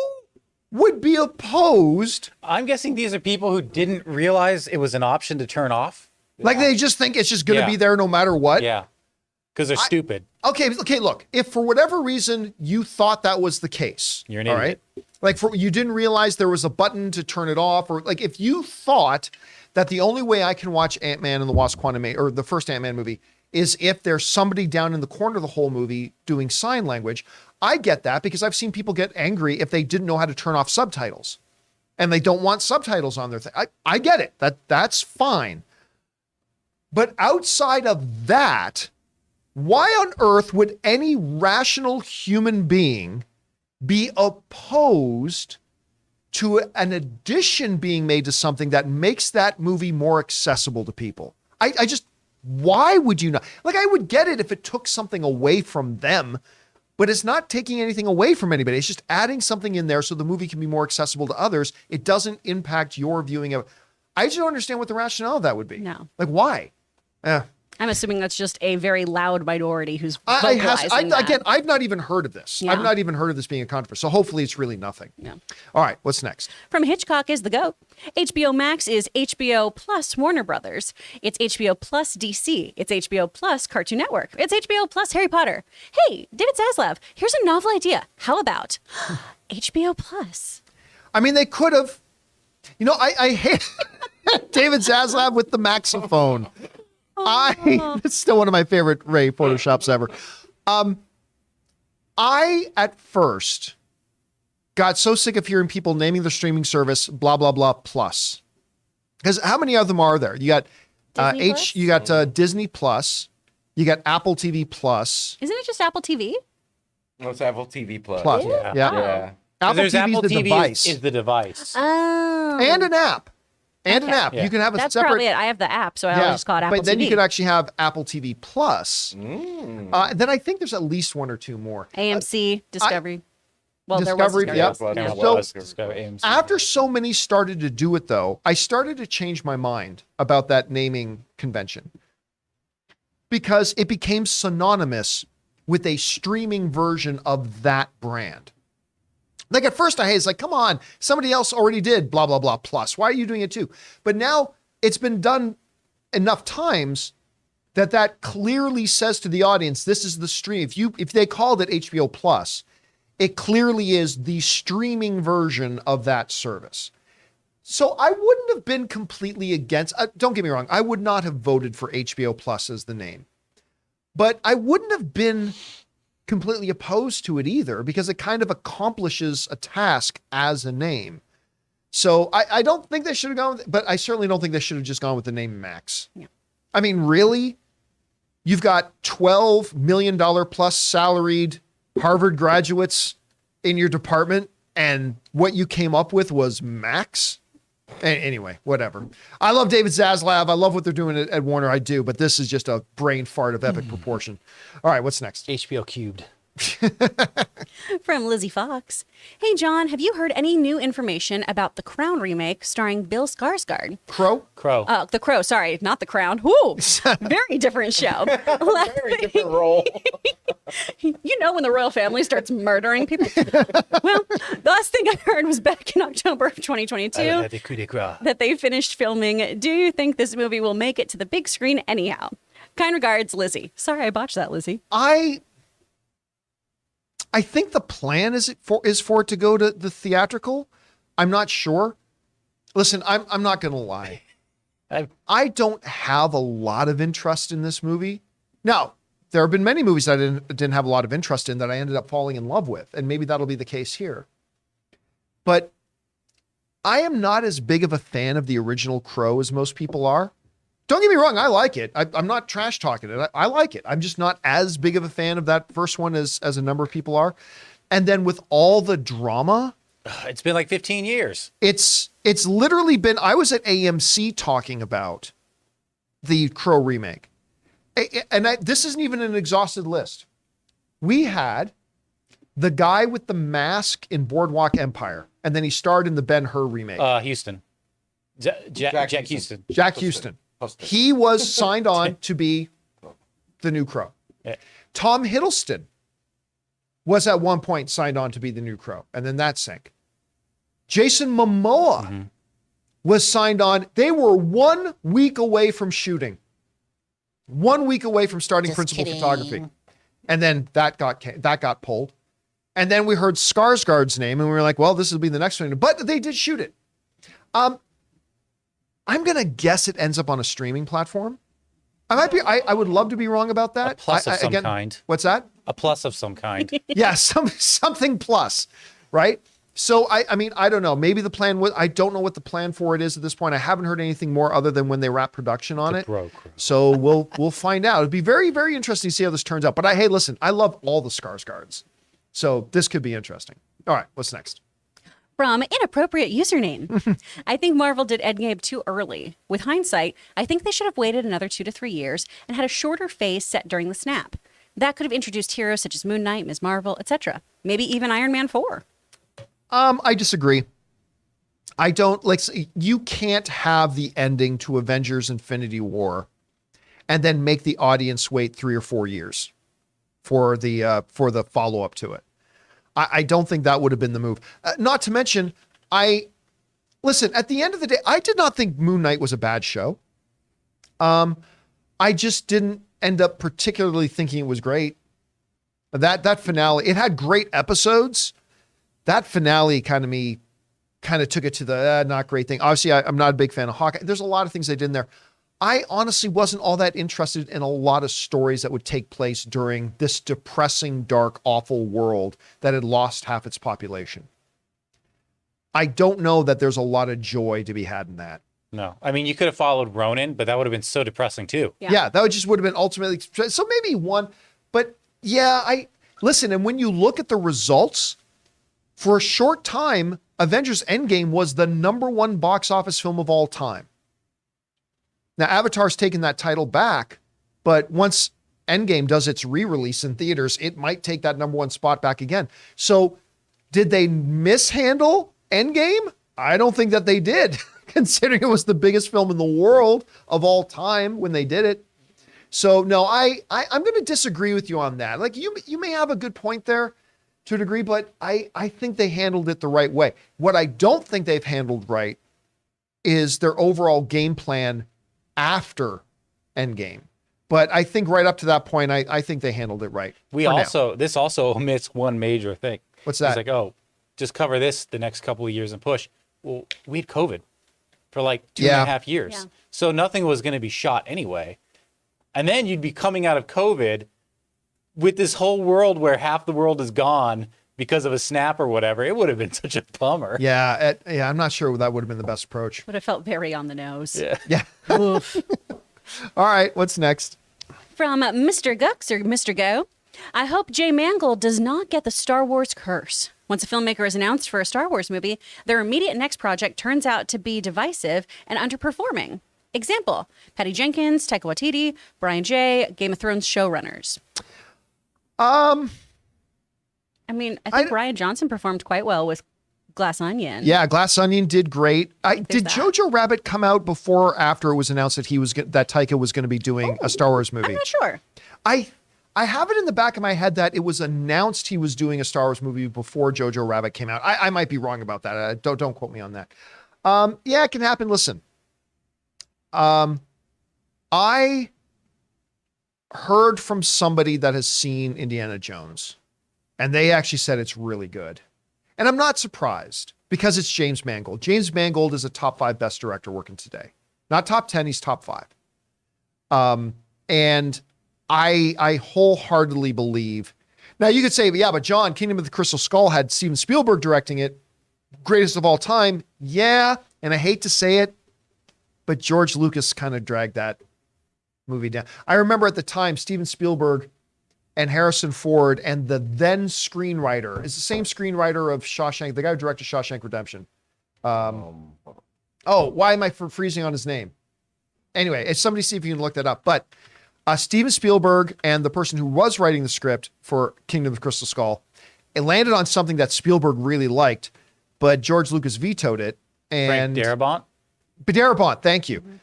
would be opposed? I'm guessing these are people who didn't realize it was an option to turn off. Like they just think it's just going to Yeah. be there no matter what. Yeah, because they're stupid. Okay. Look, if for whatever reason you thought that was the case, You're an all idiot. right? Like you didn't realize there was a button to turn it off, or like if you thought that the only way I can watch Ant-Man and the Wasp: Quantumania or the first Ant-Man movie is if there's somebody down in the corner of the whole movie doing sign language. I get that because I've seen people get angry if they didn't know how to turn off subtitles and they don't want subtitles on their thing. I get it. That's fine. But outside of that, why on earth would any rational human being be opposed to an addition being made to something that makes that movie more accessible to people? I just, why would you not? Like, I would get it if it took something away from them, but it's not taking anything away from anybody. It's just adding something in there so the movie can be more accessible to others. It doesn't impact your viewing of it. I just don't understand what the rationale of that would be. No. Like, why? I'm assuming that's just a very loud minority who's vocalizing that. Again, I've not even heard of this. Yeah. I've not even heard of this being a controversy. So hopefully it's really nothing. Yeah. All right, what's next? From Hitchcock is the GOAT. HBO Max is HBO Plus Warner Brothers. It's HBO Plus DC. It's HBO Plus Cartoon Network. It's HBO Plus Harry Potter. Hey, David Zaslav, here's a novel idea. How about HBO Plus? I mean, they could have. You know, I hate David Zaslav with the Maxophone. It's still one of my favorite Ray Photoshops ever. I, at first, got so sick of hearing people naming the streaming service blah, blah, blah plus. Because how many of them are there? You got Disney Plus? you got Disney Plus, you got Apple TV Plus. Isn't it just Apple TV? What's Apple TV Plus? Plus. Yeah. Yeah. Yeah. Apple There's TV Apple is the TV device. is the device. Oh. And an app. And an Okay. app. Yeah. You can have a That's separate. probably it. I have the app, so I always just call it Apple but then TV. you could actually have Apple TV Plus. Then I think there's at least one or two more. AMC, Discovery. Well, Discovery, there was yep. Discovery. Yeah. So- Was Discovery, AMC. After so many started to do it, though, I started to change my mind about that naming convention because it became synonymous with a streaming version of that brand. Like at first I was like, come on, somebody else already did blah, blah, blah plus. Why are you doing it too? But now it's been done enough times that clearly says to the audience, this is the stream. If they called it HBO Plus, it clearly is the streaming version of that service. So I wouldn't have been completely against, don't get me wrong, I would not have voted for HBO Plus as the name. But I wouldn't have been completely opposed to it either because it kind of accomplishes a task as a name. So I don't think they should have gone with it, but I certainly don't think they should have just gone with the name Max. Yeah. I mean, really? You've got $12 million plus salaried Harvard graduates in your department, and what you came up with was Max? Anyway, whatever. I love David Zaslav. I love what they're doing at Warner. I do, but this is just a brain fart of epic proportion. All right, what's next? HBO Cubed. From Lizzie Fox. Hey, John, have you heard any new information about The Crown remake starring Bill Skarsgård? Crow? Crow. The Crow, sorry, not The Crown. Whoo! Very different show. Very different role. You know when the royal family starts murdering people. Well, the last thing I heard was back in October of 2022 that they finished filming. Do you think this movie will make it to the big screen anyhow? Kind regards, Lizzie. Sorry I botched that, Lizzie. I think the plan is for it to go to the theatrical. I'm not sure. Listen, I'm not going to lie. I don't have a lot of interest in this movie. Now, there have been many movies I didn't have a lot of interest in that I ended up falling in love with, and maybe that'll be the case here. But I am not as big of a fan of the original Crow as most people are. Don't get me wrong, I like it. I'm not trash talking it. I like it. I'm just not as big of a fan of that first one as a number of people are. And then with all the drama, It's been like 15 years. it's literally been, I was at AMC talking about the Crow remake. And this isn't even an exhausted list. We had the guy with the mask in Boardwalk Empire, and then he starred in the Ben-Hur remake. Houston. Jack Houston. Jack Houston. He was signed on to be the new Crow. Yeah. Tom Hiddleston was at one point signed on to be the new Crow, and then that sank. Jason Momoa was signed on. They were 1 week away from shooting. 1 week away from starting principal photography. And then that got pulled. And then we heard Skarsgård's name, and we were like, well, this will be the next one. But they did shoot it. I'm going to guess it ends up on a streaming platform. I would love to be wrong about that. A plus of some kind. What's that? A plus of some kind. Yeah, something plus, right? So I mean, I don't know. Maybe the plan was, I don't know what the plan for it is at this point. I haven't heard anything more other than when they wrap production on it. So we'll find out. It'd be very, very interesting to see how this turns out. But hey, listen, I love all the Skarsgårds. So this could be interesting. All right, what's next? From inappropriate username. I think Marvel did Endgame too early. With hindsight, I think they should have waited another 2 to 3 years and had a shorter phase set during the snap. That could have introduced heroes such as Moon Knight, Ms. Marvel, etc. Maybe even Iron Man 4. I disagree. I don't you can't have the ending to Avengers Infinity War and then make the audience wait 3 or 4 years for the follow-up to it. I don't think that would have been the move. Not to mention, listen, at the end of the day, I did not think Moon Knight was a bad show. I just didn't end up particularly thinking it was great. That finale, it had great episodes. That finale kind of took it to the not great thing. Obviously, I'm not a big fan of Hawkeye. There's a lot of things they did in there. I honestly wasn't all that interested in a lot of stories that would take place during this depressing, dark, awful world that had lost half its population. I don't know that there's a lot of joy to be had in that. No. I mean, you could have followed Ronin, but that would have been so depressing too. Yeah, that would have been ultimately, so maybe one, but yeah, listen, and when you look at the results, for a short time, Avengers Endgame was the #1 box office film of all time. Now, Avatar's taken that title back, but once Endgame does its re-release in theaters, it might take that #1 spot back again. So did they mishandle Endgame? I don't think that they did, considering it was the biggest film in the world of all time when they did it. So no, I'm going to disagree with you on that. Like you may have a good point there to a degree, but I think they handled it the right way. What I don't think they've handled right is their overall game plan after Endgame. But I think right up to that point, I think they handled it right. This also omits one major thing. What's that? It's like, just cover this the next couple of years and push. Well, we had COVID for like 2.5 years. Yeah. So nothing was going to be shot anyway. And then you'd be coming out of COVID with this whole world where half the world is gone because of a snap or whatever. It would have been such a bummer. Yeah, I'm not sure that would have been the best approach. Would have felt very on the nose. Yeah. Oof. All right, what's next? From Mr. Gux or Mr. Go. I hope Jay Mangold does not get the Star Wars curse. Once a filmmaker is announced for a Star Wars movie, their immediate next project turns out to be divisive and underperforming. Example, Patty Jenkins, Taika Waititi, Brian J., Game of Thrones showrunners. I mean, I think Ryan Johnson performed quite well with Glass Onion. Yeah, Glass Onion did great. Did that. Jojo Rabbit come out before or after it was announced that that Taika was going to be doing a Star Wars movie? I'm not sure. I have it in the back of my head that it was announced he was doing a Star Wars movie before Jojo Rabbit came out. I might be wrong about that. Don't quote me on that. Yeah, it can happen. Listen, I heard from somebody that has seen Indiana Jones, and they actually said it's really good. And I'm not surprised because it's James Mangold. James Mangold is a top 5 best director working today. Not top 10, he's top 5. And I wholeheartedly believe. Now you could say, yeah, but John, Kingdom of the Crystal Skull had Steven Spielberg directing it, greatest of all time. Yeah, and I hate to say it, but George Lucas kind of dragged that movie down. I remember at the time, Steven Spielberg and Harrison Ford and the then screenwriter is the same screenwriter of Shawshank, the guy who directed Shawshank Redemption. Why am I freezing on his name? Anyway, it's somebody see if you can look that up. But Steven Spielberg and the person who was writing the script for Kingdom of the Crystal Skull, it landed on something that Spielberg really liked, but George Lucas vetoed it. And Frank Darabont? Darabont, thank you. Mm-hmm.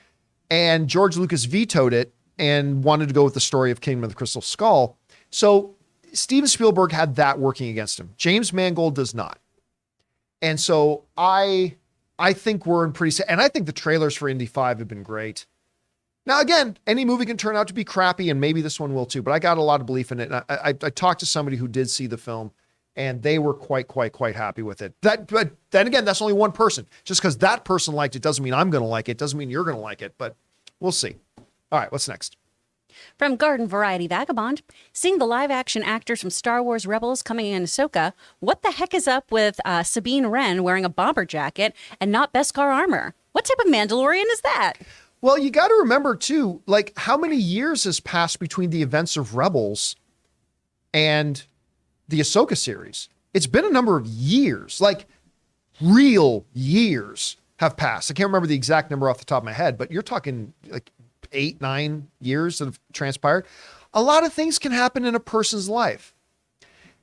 And George Lucas vetoed it and wanted to go with the story of Kingdom of the Crystal Skull. So Steven Spielberg had that working against him. James Mangold does not. And so I think we're in pretty, and I think the trailers for Indy 5 have been great. Now, again, any movie can turn out to be crappy, and maybe this one will too, but I got a lot of belief in it. And I talked to somebody who did see the film, and they were quite happy with it. But then again, that's only one person. Just because that person liked it doesn't mean I'm going to like it. Doesn't mean you're going to like it, but we'll see. All right, what's next? From Garden Variety Vagabond, seeing the live-action actors from Star Wars Rebels coming in Ahsoka, what the heck is up with Sabine Wren wearing a bomber jacket and not Beskar armor? What type of Mandalorian is that? Well, you got to remember, too, like how many years has passed between the events of Rebels and the Ahsoka series? It's been a number of years, like real years have passed. I can't remember the exact number off the top of my head, but you're talking like 8-9 years that have transpired. A lot of things can happen in a person's life.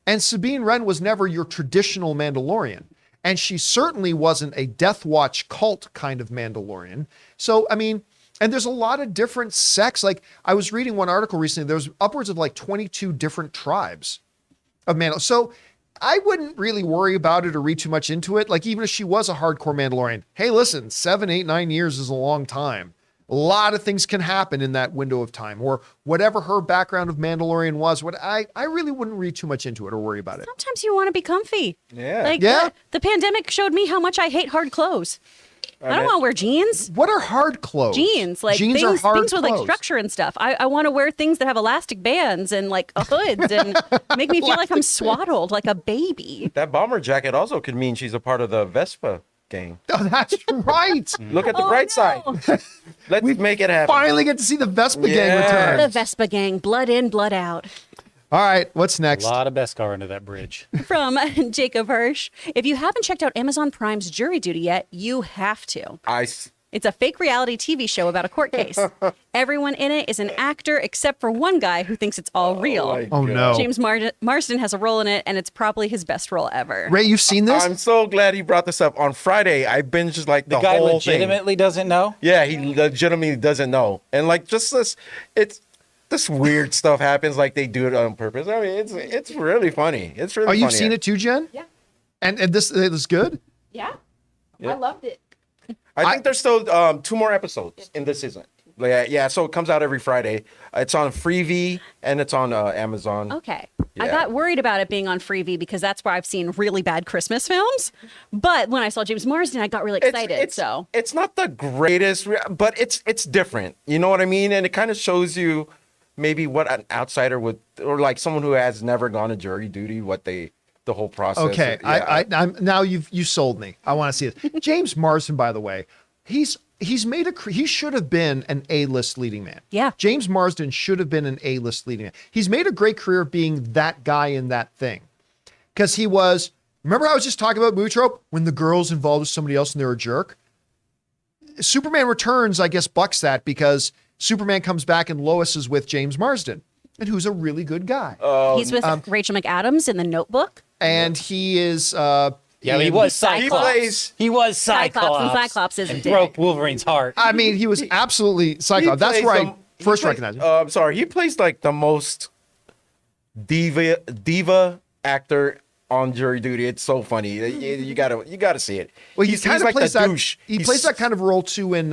And Sabine Wren was never your traditional Mandalorian. And she certainly wasn't a Death Watch cult kind of Mandalorian. So, I mean, and there's a lot of different sects. Like I was reading one article recently, there was upwards of like 22 different tribes of Mandalorian. So I wouldn't really worry about it or read too much into it. Like even if she was a hardcore Mandalorian, hey, listen, 7, 8, 9 years is a long time. A lot of things can happen in that window of time, or whatever her background of Mandalorian was. I really wouldn't read too much into it or worry about it. Sometimes you want to be comfy. Yeah. Like the pandemic showed me how much I hate hard clothes. I don't want to wear jeans. What are hard clothes? Jeans, like jeans things, are hard things with like clothes. structure and stuff. I want to wear things that have elastic bands and like hoods and make me feel like I'm swaddled like a baby. That bomber jacket also could mean she's a part of the Vespa gang. Oh, that's right. Look at the bright side. Let's make it happen. Finally get to see the Vespa gang Yeah. return. The Vespa gang, blood in, blood out. All right, what's next? A lot of Beskar under that bridge. From Jacob Hirsch. If you haven't checked out Amazon Prime's Jury Duty yet, you have to. It's a fake reality TV show about a court case. Everyone in it is an actor except for one guy who thinks it's all real. Oh, no. James Marsden has a role in it, and it's probably his best role ever. Ray, you've seen this? I'm so glad he brought this up. On Friday, I binged like the guy whole legitimately thing. doesn't know? Yeah, he legitimately doesn't know. And like just this weird stuff happens like they do it on purpose. I mean, it's really funny. It's really funny. You've seen it too, Jen? Yeah. And this is good? Yeah. I loved it. I think there's still 2 more episodes in this season. Yeah, so it comes out every Friday. It's on Freevee and it's on Amazon. Okay. Yeah. I got worried about it being on Freevee because that's where I've seen really bad Christmas films. But when I saw James Marsden, I got really excited. It's not the greatest, but it's different. You know what I mean? And it kind of shows you maybe what an outsider would, or like someone who has never gone to jury duty, the whole process. Okay, Yeah. I'm now you sold me. I want to see it. James Marsden, by the way, he should have been an A-list leading man. Yeah. James Marsden should have been an A-list leading man. He's made a great career being that guy in that thing. Because he was, remember how I was just talking about movie trope? When the girl's involved with somebody else and they're a jerk? Superman Returns, I guess, bucks that because Superman comes back and Lois is with James Marsden, and who's a really good guy. He's with Rachel McAdams in The Notebook. and he is. Yeah, he was Cyclops. He was Cyclops. And Cyclops is and dead. broke Wolverine's heart. I mean, he was absolutely Cyclops. That's where I first recognized him. I'm sorry, he plays like the most diva actor on jury duty. It's so funny. You gotta see it. Well, he's kind of like plays the that. douche. He plays that kind of role too in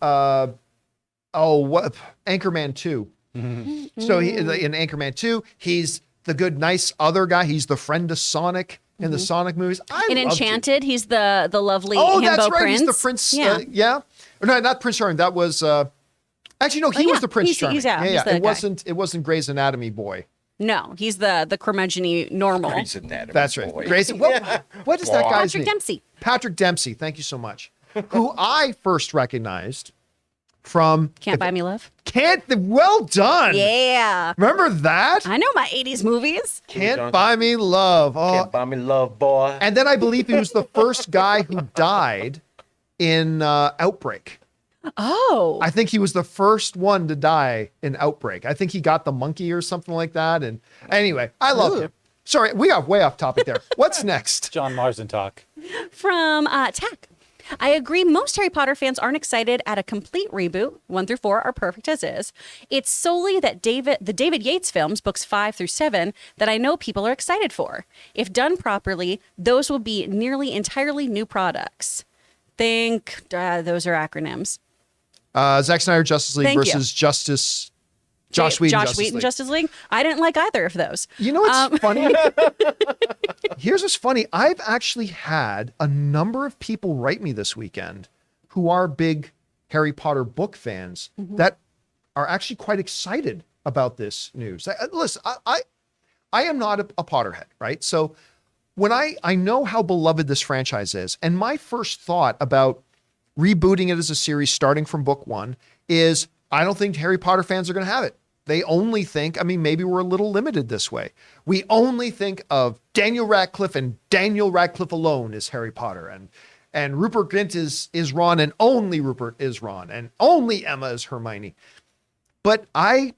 Anchorman 2. So he in Anchorman 2, he's the good, nice other guy. He's the friend of Sonic in the Sonic movies. In Enchanted, he's the lovely Oh, himbo that's right. prince. He's the prince. Yeah. Yeah. Or no, not Prince Charming. That was actually no. He was the Prince Charming. he's yeah. the It guy. wasn't Grey's Anatomy boy. No, he's the curmudgeon-y normal. Grey's Anatomy, That's right. boy. Grey's. What is that guy's Patrick name? Dempsey. Patrick Dempsey. Thank you so much. Who I first recognized from Can't Buy Me Love. Well done. Yeah. Remember that? I know my 80s movies. Can't Buy Me Love. Oh. Can't buy me love, boy. And then I believe he was the first guy who died in Outbreak. Oh. I think he was the first one to die in Outbreak. I think he got the monkey or something like that. And anyway, I love him. Sorry, we got way off topic there. What's next? John Marsden talk. From Tack. I agree most Harry Potter fans aren't excited at a complete reboot. 1 through 4 are perfect as is. It's solely that the David Yates films, books 5 through 7, that I know people are excited for. If done properly, those will be nearly entirely new products. Think, those are acronyms. Zack Snyder Justice League Thank you. versus Josh Whedon Justice Justice League. League. I didn't like either of those. You know what's funny? Here's what's funny. I've actually had a number of people write me this weekend who are big Harry Potter book fans that are actually quite excited about this news. Listen, I am not a Potterhead, right? So when I know how beloved this franchise is, and my first thought about rebooting it as a series starting from book 1 is I don't think Harry Potter fans are going to have it. They only think, I mean, maybe we're a little limited this way. We only think of Daniel Radcliffe and Daniel Radcliffe alone is Harry Potter. And Rupert Grint is Ron, and only Rupert is Ron, and only Emma is Hermione. But I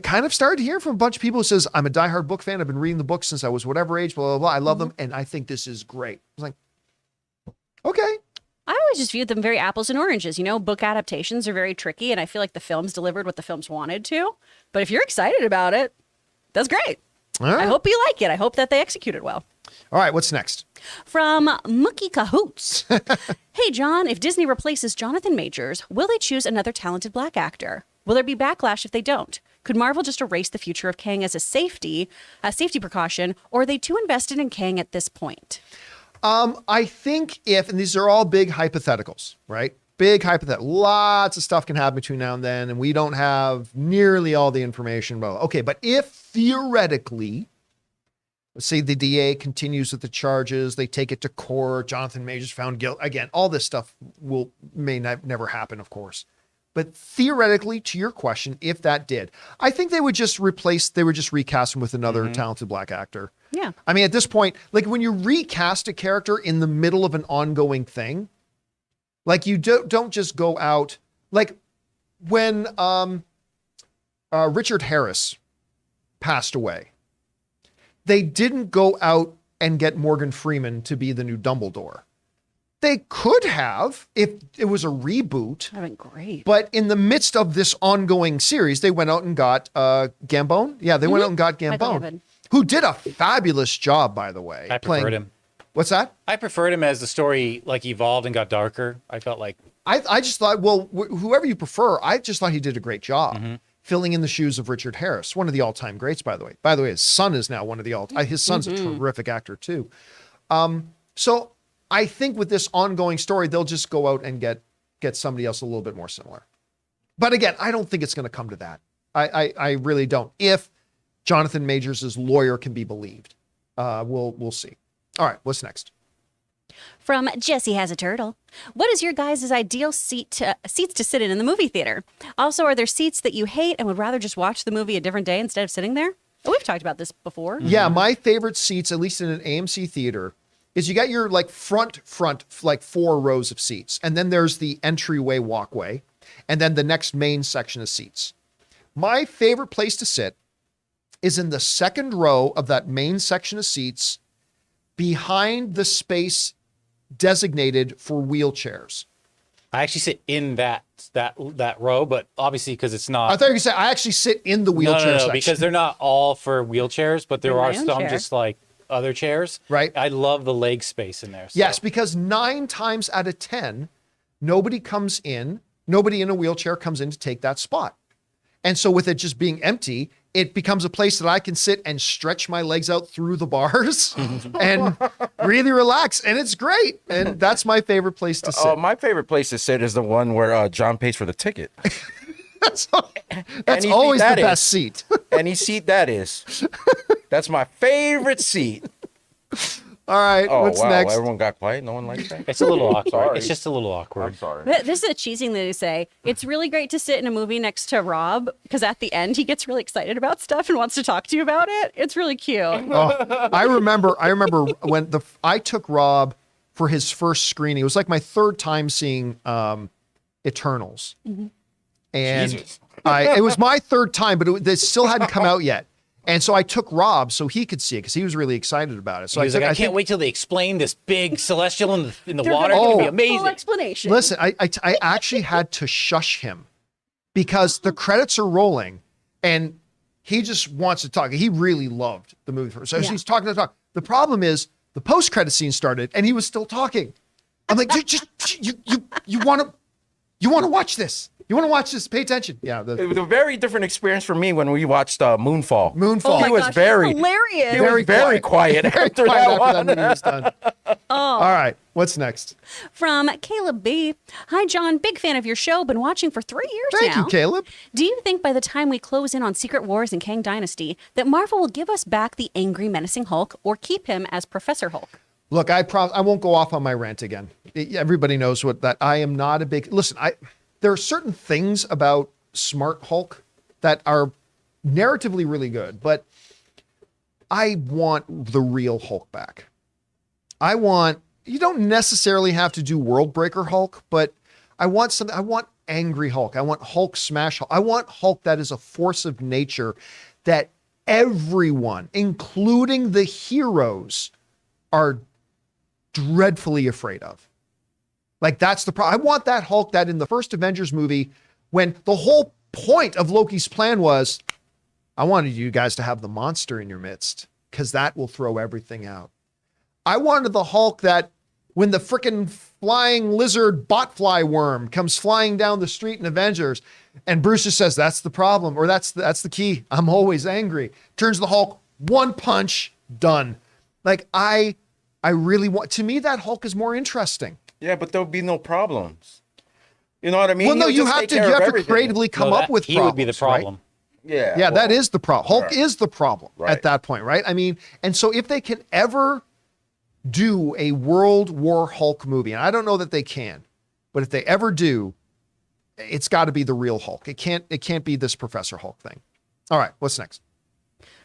kind of started hearing from a bunch of people who says, I'm a diehard book fan. I've been reading the books since I was whatever age, blah, blah, blah. I love them. And I think this is great. I was like, okay. I always just viewed them very apples and oranges. You know, book adaptations are very tricky, and I feel like the films delivered what the films wanted to. But if you're excited about it, that's great. All right. I hope you like it. I hope that they executed well. All right, what's next? From Mookie Cahoots. Hey, John, if Disney replaces Jonathan Majors, will they choose another talented black actor? Will there be backlash if they don't? Could Marvel just erase the future of Kang as a safety precaution, or are they too invested in Kang at this point? I think and these are all big hypotheticals, right? Big hypothetical. Lots of stuff can happen between now and then, and we don't have nearly all the information. Okay, but if theoretically, let's say the DA continues with the charges, they take it to court, Jonathan Majors found guilty. Again, all this stuff may never happen, of course. But theoretically, to your question, if that did, I think they would just recast him with another talented black actor. Yeah. I mean, at this point, like when you recast a character in the middle of an ongoing thing, like you don't just go out, like when Richard Harris passed away, they didn't go out and get Morgan Freeman to be the new Dumbledore. They could have if it was a reboot. That'd been great. But in the midst of this ongoing series, they went out and got Gambone. Yeah, they went out and got Michael Gambone, Gambon. who did a fabulous job, by the way. I preferred him. What's that? I preferred him as the story like evolved and got darker. I felt like I just thought, well, whoever you prefer, I just thought he did a great job filling in the shoes of Richard Harris, one of the all-time greats, by the way. By the way, his son is now one of the his son's a terrific actor too. So I think with this ongoing story, they'll just go out and get somebody else a little bit more similar. But again, I don't think it's going to come to that. I really don't. If Jonathan Majors' lawyer can be believed, we'll see. All right, what's next? From Jesse Has a Turtle. What is your guys' ideal seats to sit in the movie theater? Also, are there seats that you hate and would rather just watch the movie a different day instead of sitting there? Oh, we've talked about this before. Yeah, my favorite seats, at least in an AMC theater, is you got your like front, like 4 rows of seats. And then there's the entryway walkway. And then the next main section of seats. My favorite place to sit is in the second row of that main section of seats behind the space designated for wheelchairs. I actually sit in that row, but obviously because it's not. I thought you were going to say I actually sit in the wheelchair no, section. because they're not all for wheelchairs, but there For are my own some chair. just like other chairs. Right. I love the leg space in there. So. Yes, because 9 times out of 10, nobody in a wheelchair comes in to take that spot. And so with it just being empty, it becomes a place that I can sit and stretch my legs out through the bars and really relax. And it's great. And that's my favorite place to sit. My favorite place to sit is the one where John pays for the ticket. That's Any always seat the that best is. seat. Any seat that is. That's my favorite seat. All right, Oh, what's wow. next? Everyone got quiet? No one likes that? It's a little awkward. Sorry. It's just a little awkward. I'm sorry. This is a cheesy thing to say. It's really great to sit in a movie next to Rob because at the end he gets really excited about stuff and wants to talk to you about it. It's really cute. Oh, I remember when I took Rob for his first screening. It was like my third time seeing Eternals. And Jesus. it was my third time, but it still hadn't come out yet. And so I took Rob so he could see it because he was really excited about it. So He was like, I can't think- wait till they explain this big celestial in the They're water. gonna It's Oh. gonna be Full amazing. explanation. Listen, I actually had to shush him because the credits are rolling and he just wants to talk. He really loved the movie. So Yeah. he's talking to talk. The problem is the post-credit scene started and he was still talking. I'm like, you want to watch this? You want to watch this? Pay attention. Yeah. It was a very different experience for me when we watched Moonfall. Moonfall. Oh my He was gosh, very- it's hilarious. He was very quiet after that After one. movie was done. All right. What's next? From Caleb B. Hi, John. Big fan of your show. Been watching for 3 years Thank now. you, Caleb. Do you think by the time we close in on Secret Wars and Kang Dynasty that Marvel will give us back the angry, menacing Hulk or keep him as Professor Hulk? Look, I won't go off on my rant again. Everybody knows that I am not a big listen. There are certain things about Smart Hulk that are narratively really good, but I want the real Hulk back. You don't necessarily have to do World Breaker Hulk, but I want angry Hulk. I want Hulk smash Hulk. I want Hulk that is a force of nature that everyone, including the heroes, are dreadfully afraid of. Like that's the problem. I want that Hulk that in the first Avengers movie, when the whole point of Loki's plan was, I wanted you guys to have the monster in your midst because that will throw everything out. I wanted the Hulk that when the frickin' flying lizard botfly worm comes flying down the street in Avengers and Bruce just says, that's the problem, or that's the key. I'm always angry. Turns the Hulk, one punch, done. Like I really want, to me, that Hulk is more interesting. Yeah, but there'll be no problems. You know what I mean? Well, no, He'll you just have take to care of everything. creatively come up with He problems. would be the right? problem. Yeah. Yeah, that well, is the problem. Hulk right. is the problem Right. at that point, right? I mean, and so if they can ever do a World War Hulk movie, and I don't know that they can, but if they ever do, it's got to be the real Hulk. It can't be this Professor Hulk thing. All right, what's next?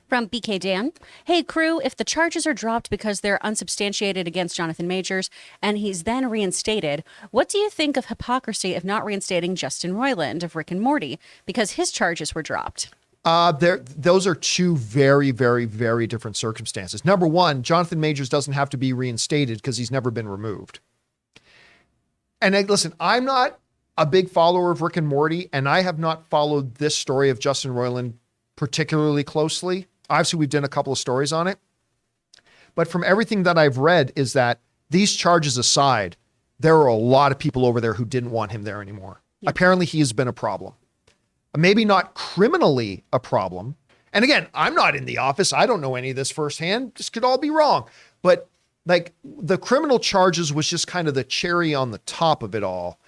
From BK Dan. Hey, crew, if the charges are dropped because they're unsubstantiated against Jonathan Majors and he's then reinstated, what do you think of hypocrisy of not reinstating Justin Roiland of Rick and Morty because his charges were dropped? Those are two very, very, very different circumstances. Number one, Jonathan Majors doesn't have to be reinstated because he's never been removed. And listen, I'm not a big follower of Rick and Morty, and I have not followed this story of Justin Roiland particularly closely. Obviously, we've done a couple of stories on it. But from everything that I've read is that these charges aside, there are a lot of people over there who didn't want him there anymore. Yep. Apparently, he has been a problem. Maybe not criminally a problem. And again, I'm not in the office. I don't know any of this firsthand. This could all be wrong. But like the criminal charges was just kind of the cherry on the top of it all.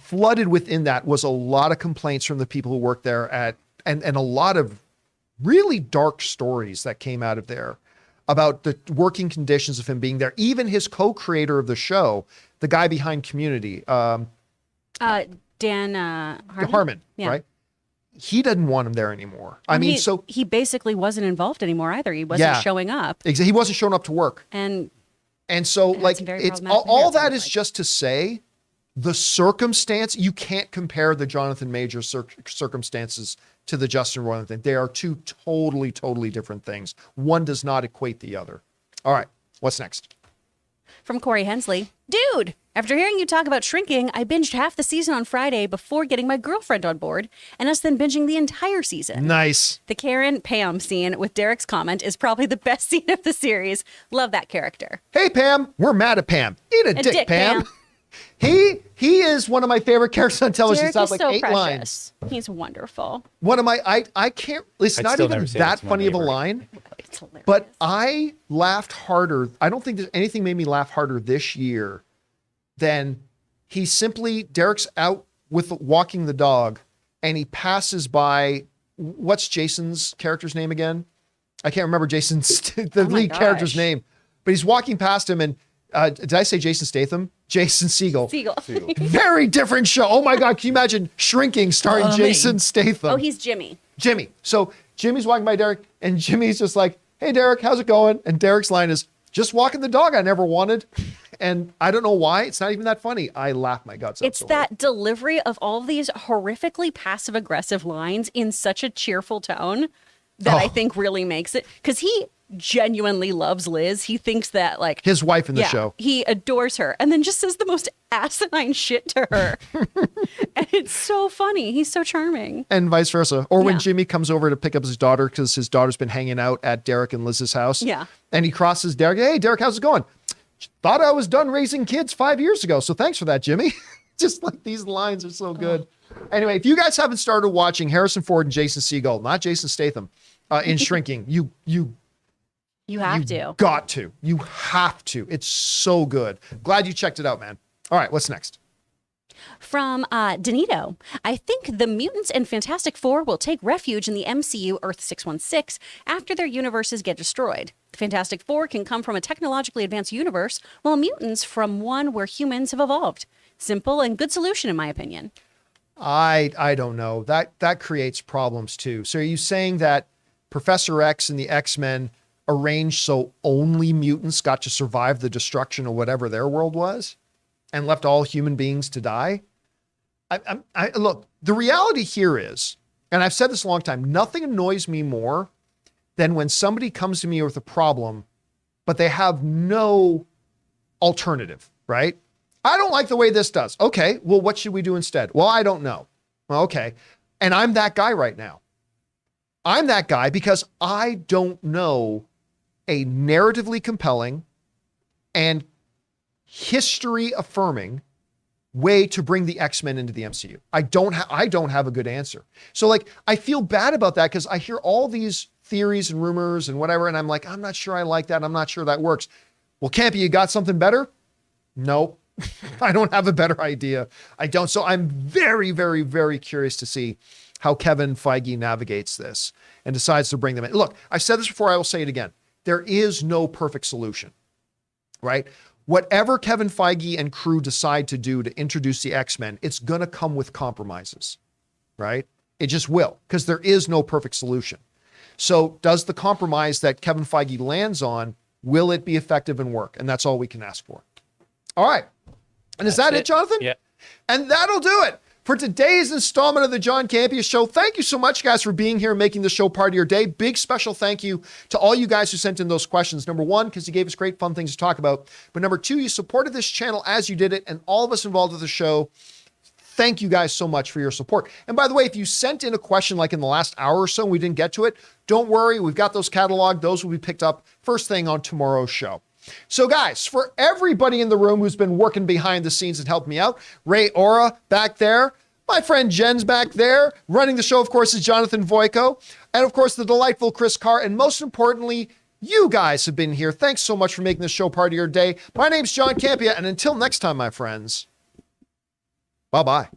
Flooded within that was a lot of complaints from the people who work there and a lot of really dark stories that came out of there about the working conditions of him being there. Even his co-creator of the show, the guy behind Community, Dan Harmon, yeah. Right? He doesn't want him there anymore. I mean, he basically wasn't involved anymore either. He wasn't showing up. Exactly. He wasn't showing up to work. And so like very it's problematic all behavior, that is like. just to say, the circumstance, you can't compare the Jonathan Major circumstances to the Justin Roiland thing. They are two totally, totally different things. One does not equate the other. All right, what's next? From Corey Hensley. Dude, after hearing you talk about shrinking, I binged half the season on Friday before getting my girlfriend on board, and us then binging the entire season. Nice. The Karen Pam scene with Derek's comment is probably the best scene of the series. Love that character. Hey, Pam, we're mad at Pam. Eat a dick, Pam. He is one of my favorite characters on television. Derek He's got is like so 8 precious. lines. He's wonderful. One of my, I can't, it's I'd not still even never say that it's my funny of a neighbor. line, It's hilarious. but I laughed harder. I don't think there's anything made me laugh harder this year than Derek's out with walking the dog and he passes by, what's Jason's character's name again? I can't remember the Oh my lead character's gosh. name, but he's walking past him and did I say Jason Statham? Jason Segel. Segel. Very different show. Oh my God. Can you imagine Shrinking starring Jason Statham? Oh, he's Jimmy. Jimmy. So Jimmy's walking by Derek and Jimmy's just like, hey, Derek, how's it going? And Derek's line is, just walking the dog I never wanted. And I don't know why. It's not even that funny. I laugh my guts out. It's that delivery of all of these horrifically passive aggressive lines in such a cheerful tone that I think really makes it. Because he genuinely loves Liz. He thinks that like His wife in the show. He adores her and then just says the most asinine shit to her. And it's so funny. He's so charming. And vice versa. Or when Yeah. Jimmy comes over to pick up his daughter because his daughter's been hanging out at Derek and Liz's house. Yeah. And he crosses Derek. Hey, Derek, how's it going? Thought I was done raising kids 5 years ago. So thanks for that, Jimmy. Just like these lines are so good. Anyway, if you guys haven't started watching Harrison Ford and Jason Segel, not Jason Statham, in Shrinking, you have to. got to. You have to. It's so good. Glad you checked it out, man. All right, what's next? From Danito, I think the mutants and Fantastic Four will take refuge in the MCU Earth 616 after their universes get destroyed. The Fantastic Four can come from a technologically advanced universe, while mutants from one where humans have evolved. Simple and good solution, in my opinion. I don't know. That creates problems too. So are you saying that Professor X and the X-Men arranged so only mutants got to survive the destruction of whatever their world was and left all human beings to die? Look, the reality here is, and I've said this a long time, nothing annoys me more than when somebody comes to me with a problem, but they have no alternative, right? I don't like the way this does. Okay, well, what should we do instead? Well, I don't know. Well, okay. And I'm that guy right now. I'm that guy because I don't know a narratively compelling and history affirming way to bring the X-Men into the MCU. I don't have a good answer. So like, I feel bad about that because I hear all these theories and rumors and whatever, and I'm like, I'm not sure I like that. I'm not sure that works. Well, Campy, you got something better? Nope. I don't have a better idea. I don't. So I'm very, very, very curious to see how Kevin Feige navigates this and decides to bring them in. Look, I've said this before. I will say it again. There is no perfect solution, right? Whatever Kevin Feige and crew decide to do to introduce the X-Men, it's going to come with compromises, right? It just will, because there is no perfect solution. So does the compromise that Kevin Feige lands on, will it be effective and work? And that's all we can ask for. All right. And is that it, Jonathan? Yeah. And that'll do it for today's installment of the John Campea Show. Thank you so much, guys, for being here and making the show part of your day. Big special thank you to all you guys who sent in those questions. Number one, because you gave us great fun things to talk about. But number two, you supported this channel as you did it, and all of us involved with the show. Thank you guys so much for your support. And by the way, if you sent in a question like in the last hour or so and we didn't get to it, don't worry. We've got those cataloged. Those will be picked up first thing on tomorrow's show. So guys, for everybody in the room who's been working behind the scenes and helped me out, Ray Ora back there, my friend Jen's back there, running the show, of course, is Jonathan Voico, and of course, the delightful Chris Carr, and most importantly, you guys have been here. Thanks so much for making this show part of your day. My name's John Campea, and until next time, my friends, bye-bye.